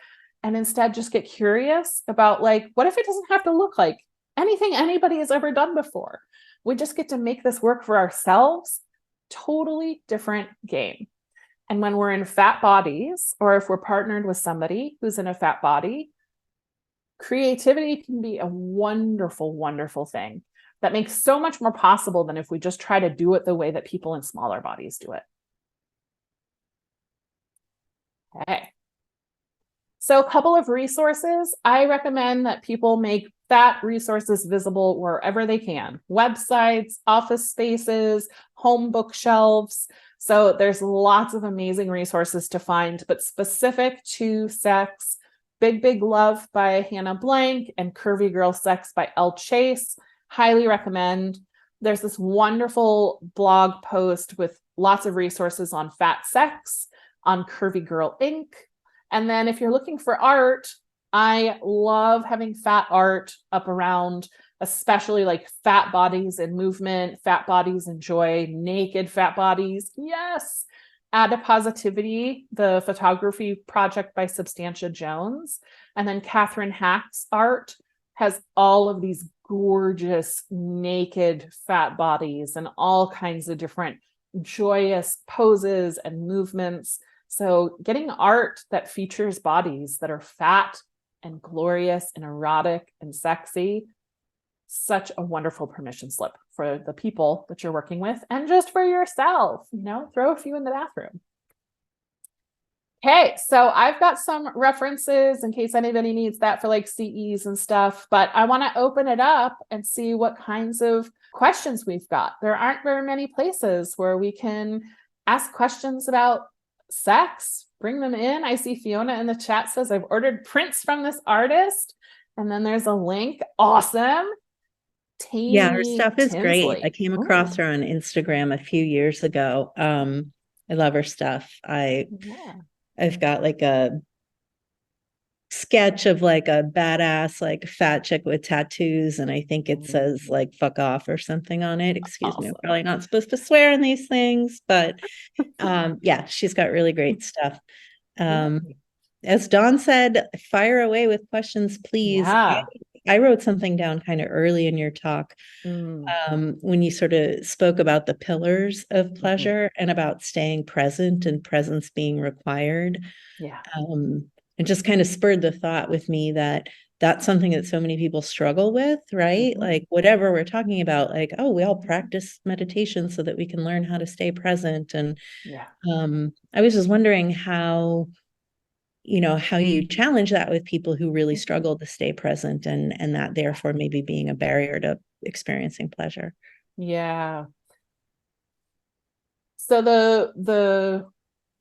and instead just get curious about, like, what if it doesn't have to look like anything anybody has ever done before? We just get to make this work for ourselves. Totally different game. And when we're in fat bodies, or if we're partnered with somebody who's in a fat body, creativity can be a wonderful, wonderful thing that makes so much more possible than if we just try to do it the way that people in smaller bodies do it. Okay. So a couple of resources. I recommend that people make fat resources visible wherever they can. Websites, office spaces, home bookshelves. So there's lots of amazing resources to find, but specific to sex, Big Big Love by Hannah Blank and Curvy Girl Sex by Elle Chase. Highly recommend. There's this wonderful blog post with lots of resources on fat sex on Curvy Girl Inc. And then if you're looking for art, I love having fat art up around, especially like fat bodies in movement, fat bodies in joy, naked fat bodies. Yes. Adipositivity, the photography project by Substantia Jones. And then Catherine Hack's art has all of these gorgeous naked fat bodies and all kinds of different joyous poses and movements. So getting art that features bodies that are fat and glorious and erotic and sexy, such a wonderful permission slip for the people that you're working with and just for yourself, throw a few in the bathroom. Okay, so I've got some references in case anybody needs that for like CEs and stuff, but I want to open it up and see what kinds of questions we've got. There aren't very many places where we can ask questions about sex. Bring them in. I see Fiona in the chat says, I've ordered prints from this artist. And then there's a link. Awesome. Yeah, her stuff is Tinsley. great. I came across her on Instagram a few years ago. I love her stuff. I've got like a sketch of like a badass like fat chick with tattoos, and I think it says like fuck off or something on it. Excuse me, I'm probably not supposed to swear in these things, but yeah, she's got really great stuff. As Dawn said, fire away with questions, please. Yeah. I wrote something down kind of early in your talk when you sort of spoke about the pillars of pleasure and about staying present and presence being required. Yeah. It just kind of spurred the thought with me that that's something that so many people struggle with, right? Like whatever we're talking about, like, oh, we all practice meditation so that we can learn how to stay present. And I was just wondering how you challenge that with people who really struggle to stay present and that therefore maybe being a barrier to experiencing pleasure. Yeah. So the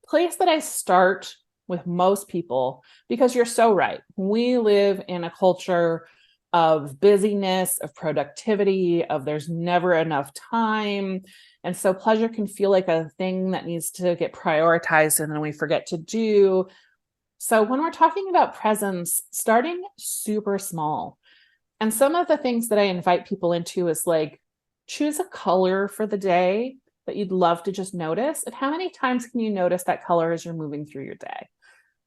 place that I start with most people, because you're so right. We live in a culture of busyness, of productivity, of there's never enough time. And so pleasure can feel like a thing that needs to get prioritized and then we forget to do. So when we're talking about presence, starting super small. And some of the things that I invite people into is like, choose a color for the day that you'd love to just notice. And how many times can you notice that color as you're moving through your day?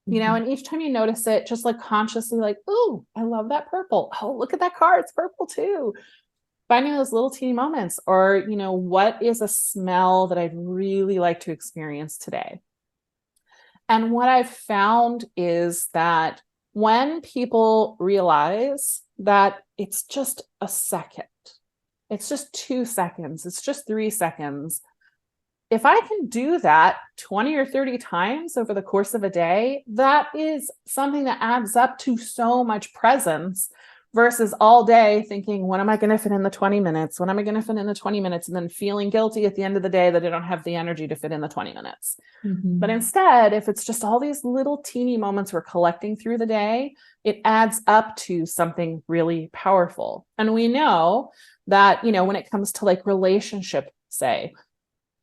And each time you notice it, just like consciously like, ooh, I love that purple. Oh, look at that car. It's purple too. Finding those little teeny moments, or, what is a smell that I'd really like to experience today? And what I've found is that when people realize that it's just a second, it's just 2 seconds, it's just 3 seconds, if I can do that 20 or 30 times over the course of a day, that is something that adds up to so much presence versus all day thinking, when am I going to fit in the 20 minutes? When am I going to fit in the 20 minutes? And then feeling guilty at the end of the day that I don't have the energy to fit in the 20 minutes. But instead, if it's just all these little teeny moments we're collecting through the day, it adds up to something really powerful. And we know that, when it comes to like relationship, say,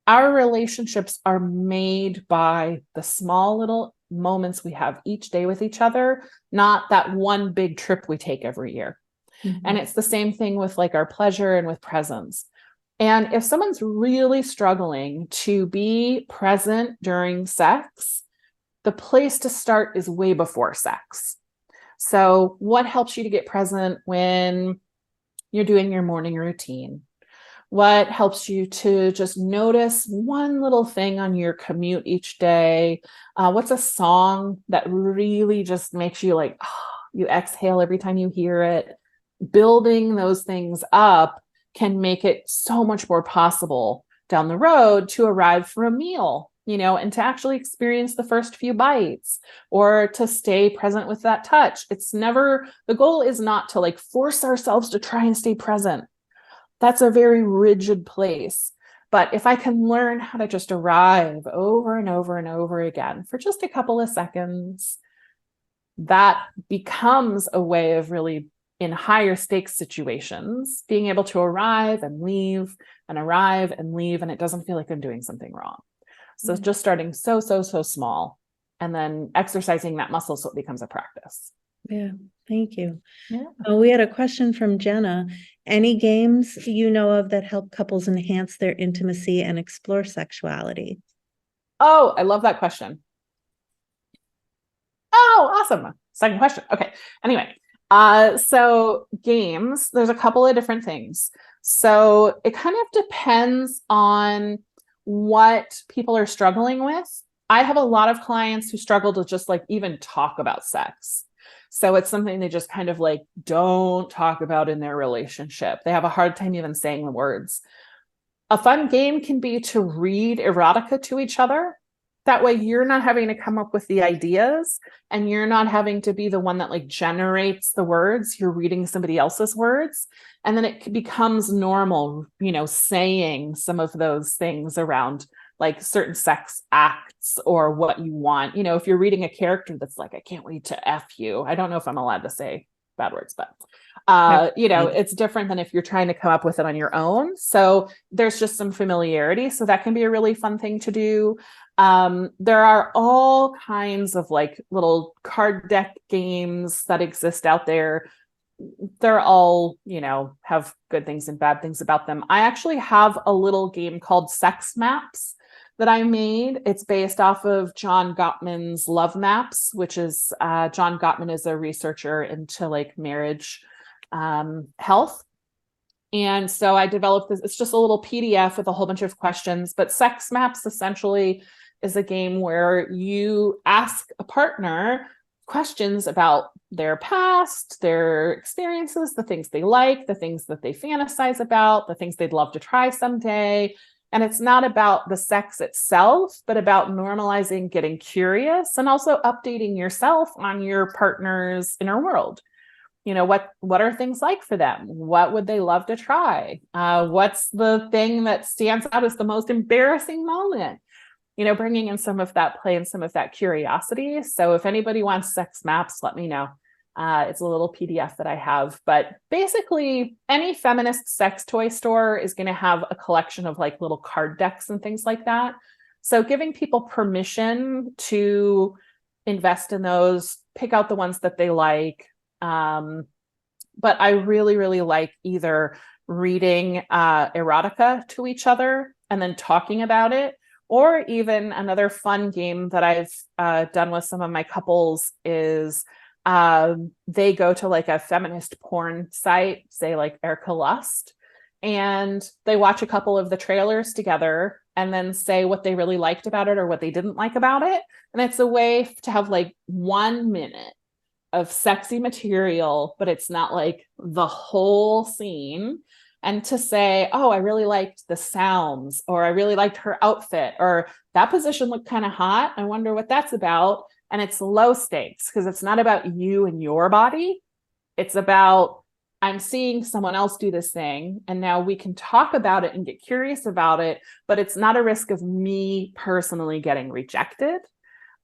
our relationships are made by the small little moments we have each day with each other, not that one big trip we take every year. And it's the same thing with like our pleasure and with presence. And if someone's really struggling to be present during sex, the place to start is way before sex. So what helps you to get present when you're doing your morning routine? What helps you to just notice one little thing on your commute each day? What's a song that really just makes you like, you exhale every time you hear it? Building those things up can make it so much more possible down the road to arrive for a meal, and to actually experience the first few bites, or to stay present with that touch. The goal is not to like force ourselves to try and stay present. That's a very rigid place. But if I can learn how to just arrive over and over and over again for just a couple of seconds, that becomes a way of really, in higher stakes situations, being able to arrive and leave, and it doesn't feel like I'm doing something wrong. So just starting so small, and then exercising that muscle so it becomes a practice. Yeah, thank you. Yeah. We had a question from Jenna. Any games you know of that help couples enhance their intimacy and explore sexuality? Oh, I love that question. Oh, awesome. Second question. Okay. Anyway, so games, there's a couple of different things. So it kind of depends on what people are struggling with. I have a lot of clients who struggle to just like even talk about sex. So it's something they just kind of like don't talk about in their relationship. They have a hard time even saying the words. A fun game can be to read erotica to each other. That way you're not having to come up with the ideas, and you're not having to be the one that like generates the words. You're reading somebody else's words. And then it becomes normal, saying some of those things around like certain sex acts or what you want. If you're reading a character that's like, I can't wait to F you. I don't know if I'm allowed to say bad words, but it's different than if you're trying to come up with it on your own. So there's just some familiarity. So that can be a really fun thing to do. There are all kinds of like little card deck games that exist out there. They're all, have good things and bad things about them. I actually have a little game called Sex Maps that I made. It's based off of John Gottman's Love Maps, which is John Gottman is a researcher into like marriage health. And so I developed this. It's just a little PDF with a whole bunch of questions, but Sex Maps essentially is a game where you ask a partner questions about their past, their experiences, the things they like, the things that they fantasize about, the things they'd love to try someday. And it's not about the sex itself, but about normalizing getting curious and also updating yourself on your partner's inner world. What are things like for them? What would they love to try? What's the thing that stands out as the most embarrassing moment? bringing in some of that play and some of that curiosity. So if anybody wants sex maps, let me know. It's a little PDF that I have, but basically any feminist sex toy store is going to have a collection of like little card decks and things like that. So giving people permission to invest in those, pick out the ones that they like. But I really, really like either reading erotica to each other and then talking about it, or even another fun game that I've done with some of my couples is they go to like a feminist porn site, say like Erica Lust, and they watch a couple of the trailers together and then say what they really liked about it or what they didn't like about it. And it's a way to have like 1 minute of sexy material, but it's not like the whole scene. And to say, oh, I really liked the sounds, or I really liked her outfit, or that position looked kind of hot. I wonder what that's about. And it's low stakes because it's not about you and your body. It's about, I'm seeing someone else do this thing, and now we can talk about it and get curious about it, but it's not a risk of me personally getting rejected.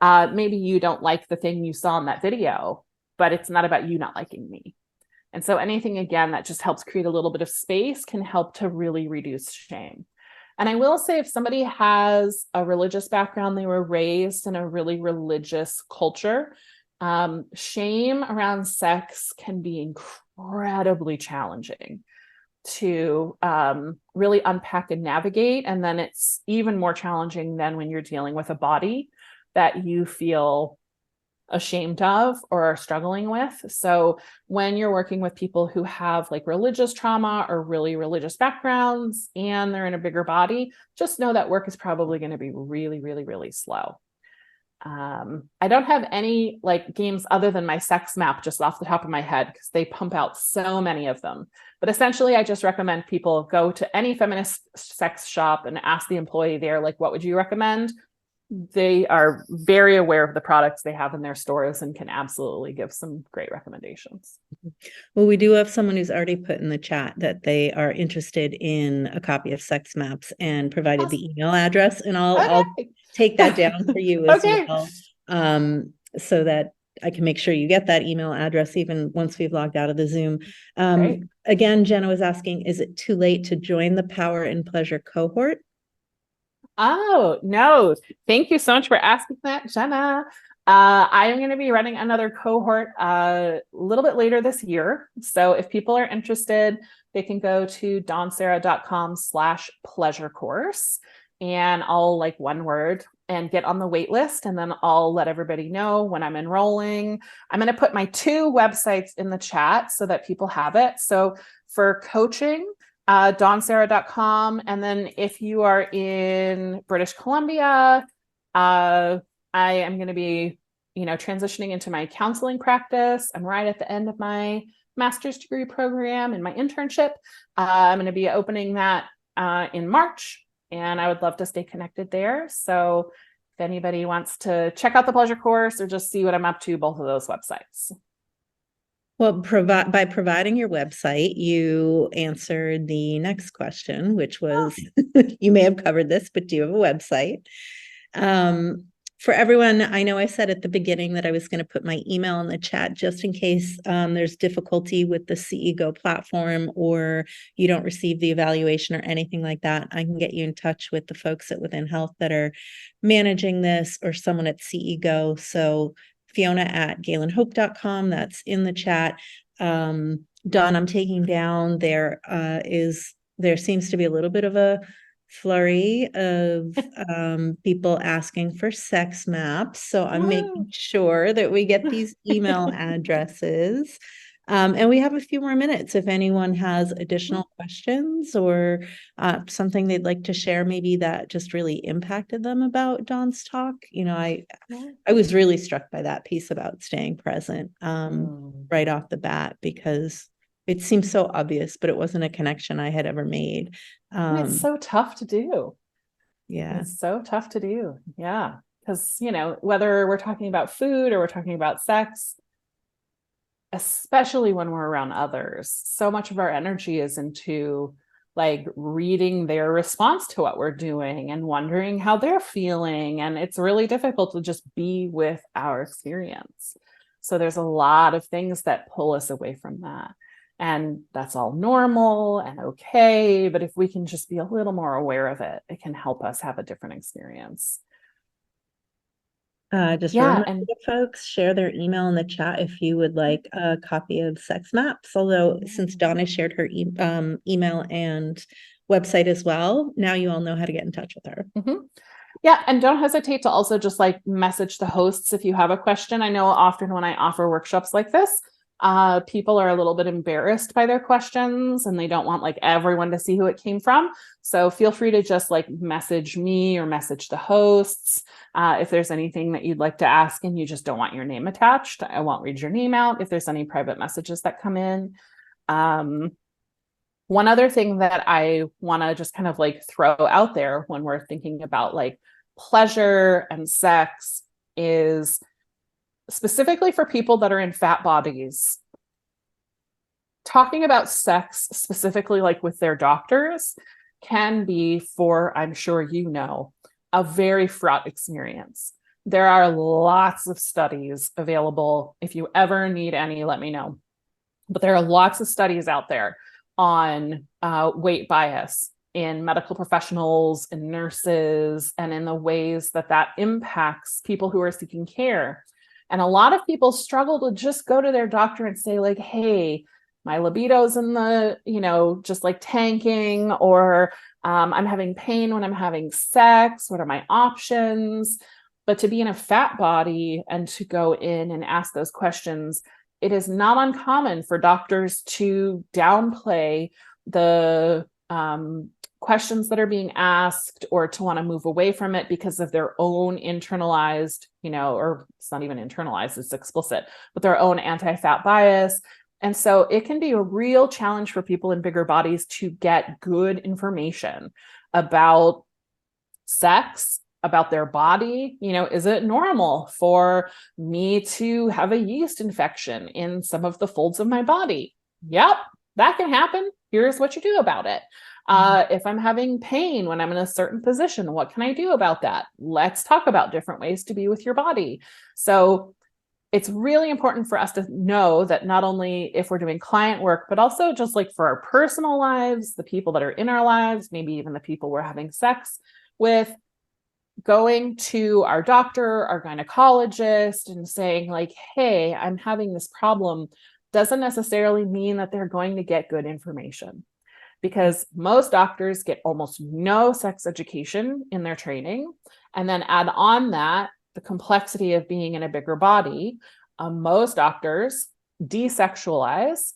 Maybe you don't like the thing you saw in that video, but it's not about you not liking me. And so anything, again, that just helps create a little bit of space can help to really reduce shame. And I will say, if somebody has a religious background, they were raised in a really religious culture, shame around sex can be incredibly challenging to really unpack and navigate. And then it's even more challenging than when you're dealing with a body that you feel ashamed of or are struggling with. So when you're working with people who have like religious trauma or really religious backgrounds and they're in a bigger body, just know that work is probably going to be really, really, really slow. I don't have any like games other than my sex map just off the top of my head because they pump out so many of them. But essentially, I just recommend people go to any feminist sex shop and ask the employee there, like, what would you recommend? They are very aware of the products they have in their stores and can absolutely give some great recommendations. Well, we do have someone who's already put in the chat that they are interested in a copy of Sex Maps and provided the email address, and I'll take that down for you as well, so that I can make sure you get that email address even once we've logged out of the Zoom. Again, Jenna was asking, is it too late to join the Power and Pleasure cohort? Oh, no. Thank you so much for asking that, Jenna. I am going to be running another cohort a little bit later this year. So if people are interested, they can go to dawnserra.com/pleasure course, and I'll like one word and get on the wait list. And then I'll let everybody know when I'm enrolling. I'm going to put my 2 websites in the chat so that people have it. So for coaching, dawnserra.com. And then if you are in British Columbia, I am going to be, transitioning into my counseling practice. I'm right at the end of my master's degree program and my internship. I'm going to be opening that in March, and I would love to stay connected there. So if anybody wants to check out the pleasure course or just see what I'm up to, both of those websites. Well, by providing your website, you answered the next question, which was, you may have covered this, but do you have a website? For everyone, I know I said at the beginning that I was going to put my email in the chat just in case there's difficulty with the CEGO platform or you don't receive the evaluation or anything like that. I can get you in touch with the folks at Within Health that are managing this, or someone at CEGO. So Fiona@galenhope.com, that's in the chat. Dawn, I'm taking down, there seems to be a little bit of a flurry of people asking for sex maps. So I'm making sure that we get these email addresses. And we have a few more minutes if anyone has additional questions or something they'd like to share, maybe that just really impacted them about Dawn's talk. I was really struck by that piece about staying present right off the bat, because it seems so obvious, but it wasn't a connection I had ever made. It's so tough to do. Yeah. It's so tough to do. Yeah. Because, whether we're talking about food or we're talking about sex, especially when we're around others, so much of our energy is into like reading their response to what we're doing and wondering how they're feeling. And it's really difficult to just be with our experience. So there's a lot of things that pull us away from that. And that's all normal and okay. But if we can just be a little more aware of it, it can help us have a different experience. Just a Yeah. reminder And to folks, share their email in the chat if you would like a copy of Sex Maps. Although since Donna shared her email and website as well, now you all know how to get in touch with her. mm-hmm. Yeah. And don't hesitate to also just like message the hosts if you have a question. I know often when I offer workshops like this, people are a little bit embarrassed by their questions and they don't want like everyone to see who it came from. So feel free to just like message me or message the hosts. If there's anything that you'd like to ask and you just don't want your name attached, I won't read your name out if there's any private messages that come in. One other thing that I want to just kind of like throw out there when we're thinking about like pleasure and sex is specifically for people that are in fat bodies. Talking about sex specifically like with their doctors can be, for I'm sure you know, a very fraught experience. There are lots of studies available. If you ever need any, let me know. But there are lots of studies out there on weight bias in medical professionals and nurses and in the ways that that impacts people who are seeking care. And a lot of people struggle to just go to their doctor and say like, hey, my libido's in the, just like tanking, or I'm having pain when I'm having sex. What are my options? But to be in a fat body and to go in and ask those questions, it is not uncommon for doctors to downplay the questions that are being asked or to want to move away from it because of their own internalized, or it's not even internalized, it's explicit, but their own anti-fat bias. And so it can be a real challenge for people in bigger bodies to get good information about sex, about their body. Is it normal for me to have a yeast infection in some of the folds of my body? Yep, that can happen. Here's what you do about it. If I'm having pain when I'm in a certain position, what can I do about that? Let's talk about different ways to be with your body. So it's really important for us to know that not only if we're doing client work, but also just like for our personal lives, the people that are in our lives, maybe even the people we're having sex with, going to our doctor, our gynecologist, and saying like, hey, I'm having this problem, doesn't necessarily mean that they're going to get good information, because most doctors get almost no sex education in their training. And then add on that the complexity of being in a bigger body. Most doctors desexualize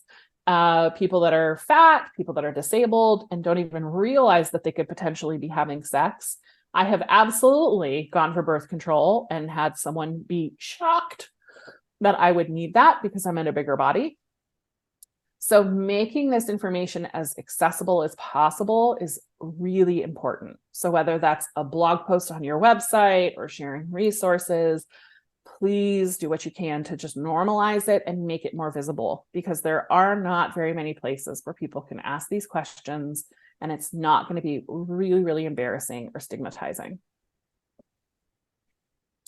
people that are fat, people that are disabled, and don't even realize that they could potentially be having sex. I have absolutely gone for birth control and had someone be shocked that I would need that because I'm in a bigger body. So making this information as accessible as possible is really important. So whether that's a blog post on your website or sharing resources, please do what you can to just normalize it and make it more visible, because there are not very many places where people can ask these questions and it's not going to be really, really embarrassing or stigmatizing.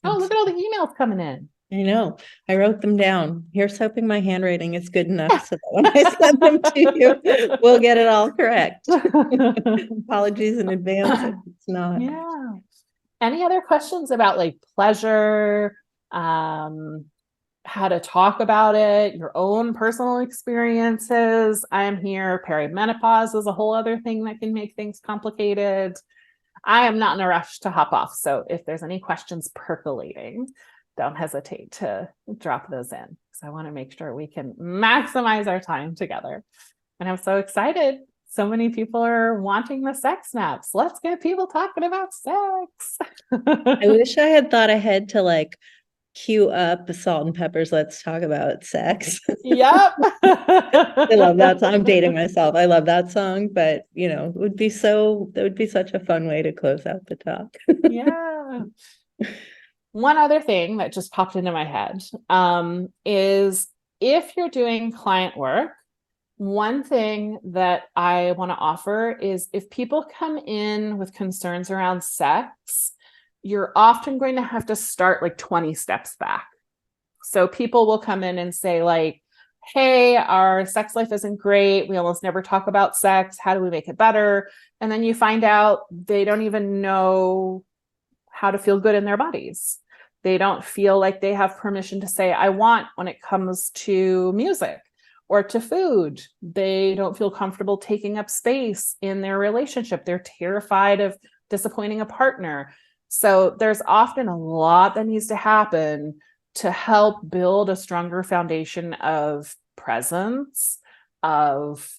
Oh, look at all the emails coming in. I know. I wrote them down. Here's hoping my handwriting is good enough so that when I send them to you, we'll get it all correct. Apologies in advance if it's not. Yeah. Any other questions about like pleasure, how to talk about it, your own personal experiences? I am here. Perimenopause is a whole other thing that can make things complicated. I am not in a rush to hop off. So if there's any questions percolating, don't hesitate to drop those in, because I want to make sure we can maximize our time together. And I'm so excited. So many people are wanting the sex naps. Let's get people talking about sex. I wish I had thought ahead to like cue up the Salt and Peppers Let's Talk About Sex. Yep. I love that song. I'm dating myself. I love that song, but that would be such a fun way to close out the talk. Yeah. One other thing that just popped into my head is if you're doing client work, One thing that I want to offer is if people come in with concerns around sex, you're often going to have to start like 20 steps back. So people will come in and say like, hey, our sex life isn't great. We almost never talk about sex. How do we make it better? And then you find out they don't even know how to feel good in their bodies. They don't feel like they have permission to say, I want when it comes to music or to food. They don't feel comfortable taking up space in their relationship. They're terrified of disappointing a partner. So there's often a lot that needs to happen to help build a stronger foundation of presence, of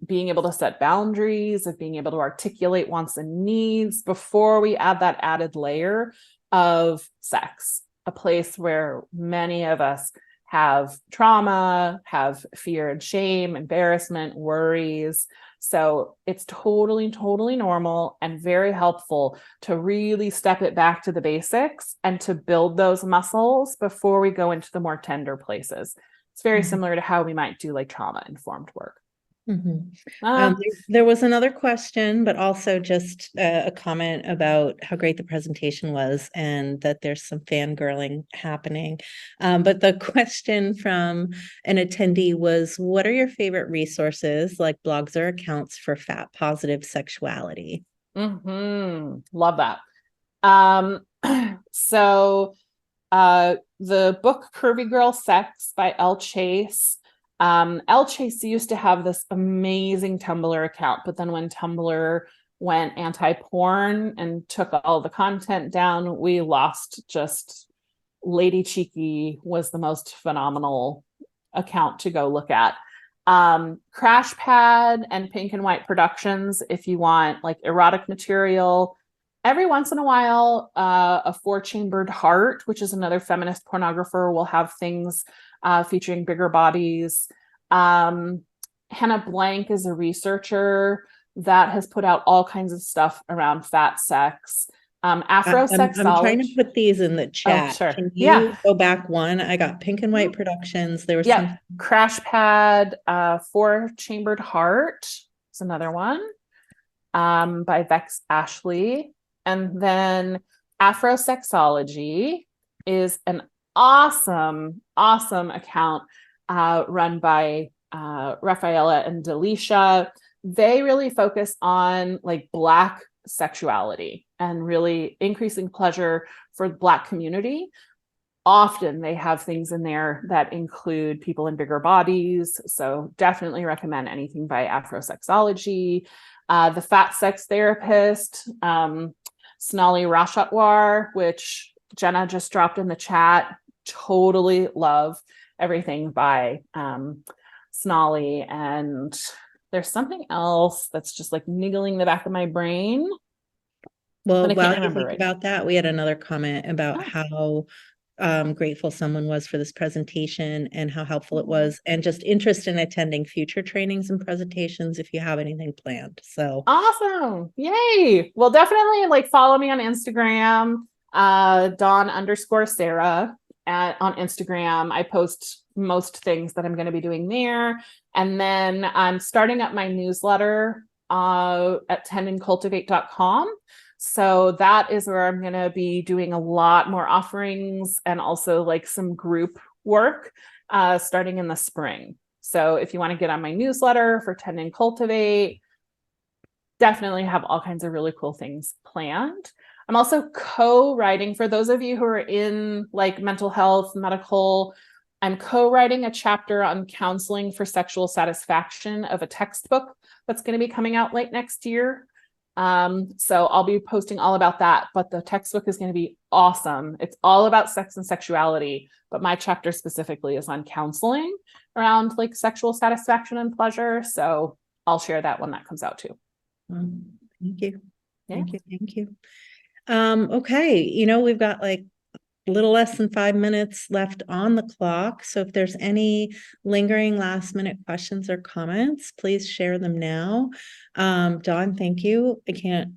being able to set boundaries, of being able to articulate wants and needs before we add that added layer of sex, a place where many of us have trauma, have fear and shame, embarrassment, worries. So it's totally, totally normal and very helpful to really step it back to the basics and to build those muscles before we go into the more tender places. It's very similar to how we might do like trauma-informed work. There was another question, but also just a comment about how great the presentation was and that there's some fangirling happening. But the question from an attendee was, what are your favorite resources like blogs or accounts for fat positive sexuality? Love that. So the book Curvy Girl Sex by Elle Chase. Elle Chase used to have this amazing Tumblr account, but then when Tumblr went anti-porn and took all the content down, we lost just Lady Cheeky was the most phenomenal account to go look at. Crash Pad and Pink and White Productions, if you want like erotic material. Every once in a while, a Four-Chambered Heart, which is another feminist pornographer, will have things featuring bigger bodies. Hannah Blank is a researcher that has put out all kinds of stuff around fat sex. Afrosexology. I'm trying to put these in the chat. Sure. Can you go back one? I got Pink and White Productions. There was some Crash Pad, Four-Chambered Heart is another one, by Vex Ashley. And then Afrosexology is an awesome account run by Rafaela and Delisha. They really focus on like Black sexuality and really increasing pleasure for the Black community. Often they have things in there that include people in bigger bodies. So definitely recommend anything by Afrosexology. The Fat Sex Therapist, Sonali Rashatwar, which Jenna just dropped in the chat. Totally love everything by Sonali. And there's something else that's just like niggling the back of my brain. Well, while you think about that, we had another comment about how grateful someone was for this presentation and how helpful it was, and just interest in attending future trainings and presentations if you have anything planned. So awesome. Yay. Well, definitely like follow me on Instagram, Dawn_Serra on Instagram. I post most things that I'm going to be doing there. And then I'm starting up my newsletter at tendandcultivate.com. So that is where I'm going to be doing a lot more offerings and also like some group work starting in the spring. So if you want to get on my newsletter for Tend and Cultivate, definitely have all kinds of really cool things planned. I'm also co-writing, for those of you who are in like mental health, medical, I'm co-writing a chapter on counseling for sexual satisfaction of a textbook that's going to be coming out late next year. So I'll be posting all about that, but the textbook is going to be awesome. It's all about sex and sexuality, but my chapter specifically is on counseling around like sexual satisfaction and pleasure. So I'll share that when that comes out too. Thank you. Thank you. Okay. We've got like a little less than 5 minutes left on the clock. So if there's any lingering last minute questions or comments, please share them now. Dawn, thank you. I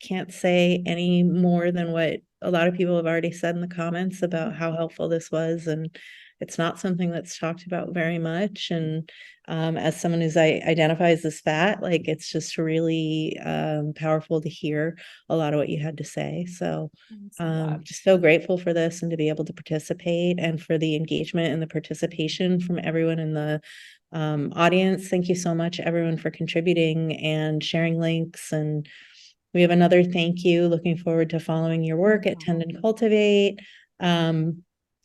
can't say any more than what a lot of people have already said in the comments about how helpful this was, and it's not something that's talked about very much. And as someone who's identifies as fat, like it's just really powerful to hear a lot of what you had to say. So just so grateful for this and to be able to participate, and for the engagement and the participation from everyone in the audience. Thank you so much, everyone, for contributing and sharing links. And we have another thank you. Looking forward to following your work at Tend and Cultivate.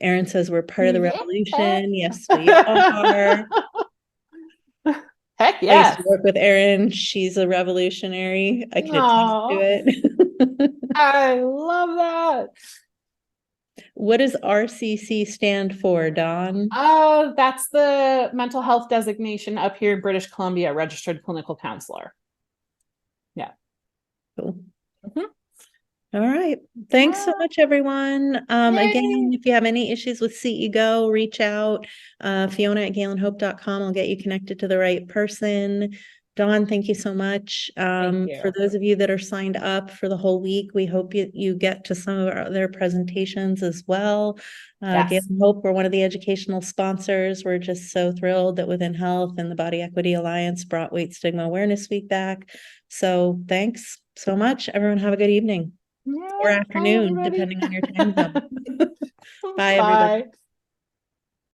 Erin says we're part of the revolution. Yes, we are. Heck I used yes. to work with Erin. She's a revolutionary. I can attest to it. I love that. What does RCC stand for, Dawn? Oh, that's the mental health designation up here in British Columbia, registered clinical counselor. Yeah. Cool. All right. Thanks so much, everyone. Again, if you have any issues with CEO, reach out. Fiona@galenhope.com. I'll get you connected to the right person. Dawn, thank you so much. For those of you that are signed up for the whole week, we hope you get to some of our other presentations as well. Galen Hope, we're one of the educational sponsors. We're just so thrilled that Within Health and the Body Equity Alliance brought Weight Stigma Awareness Week back. So thanks so much. Everyone have a good evening. Or afternoon, depending on your time zone. Bye, everybody.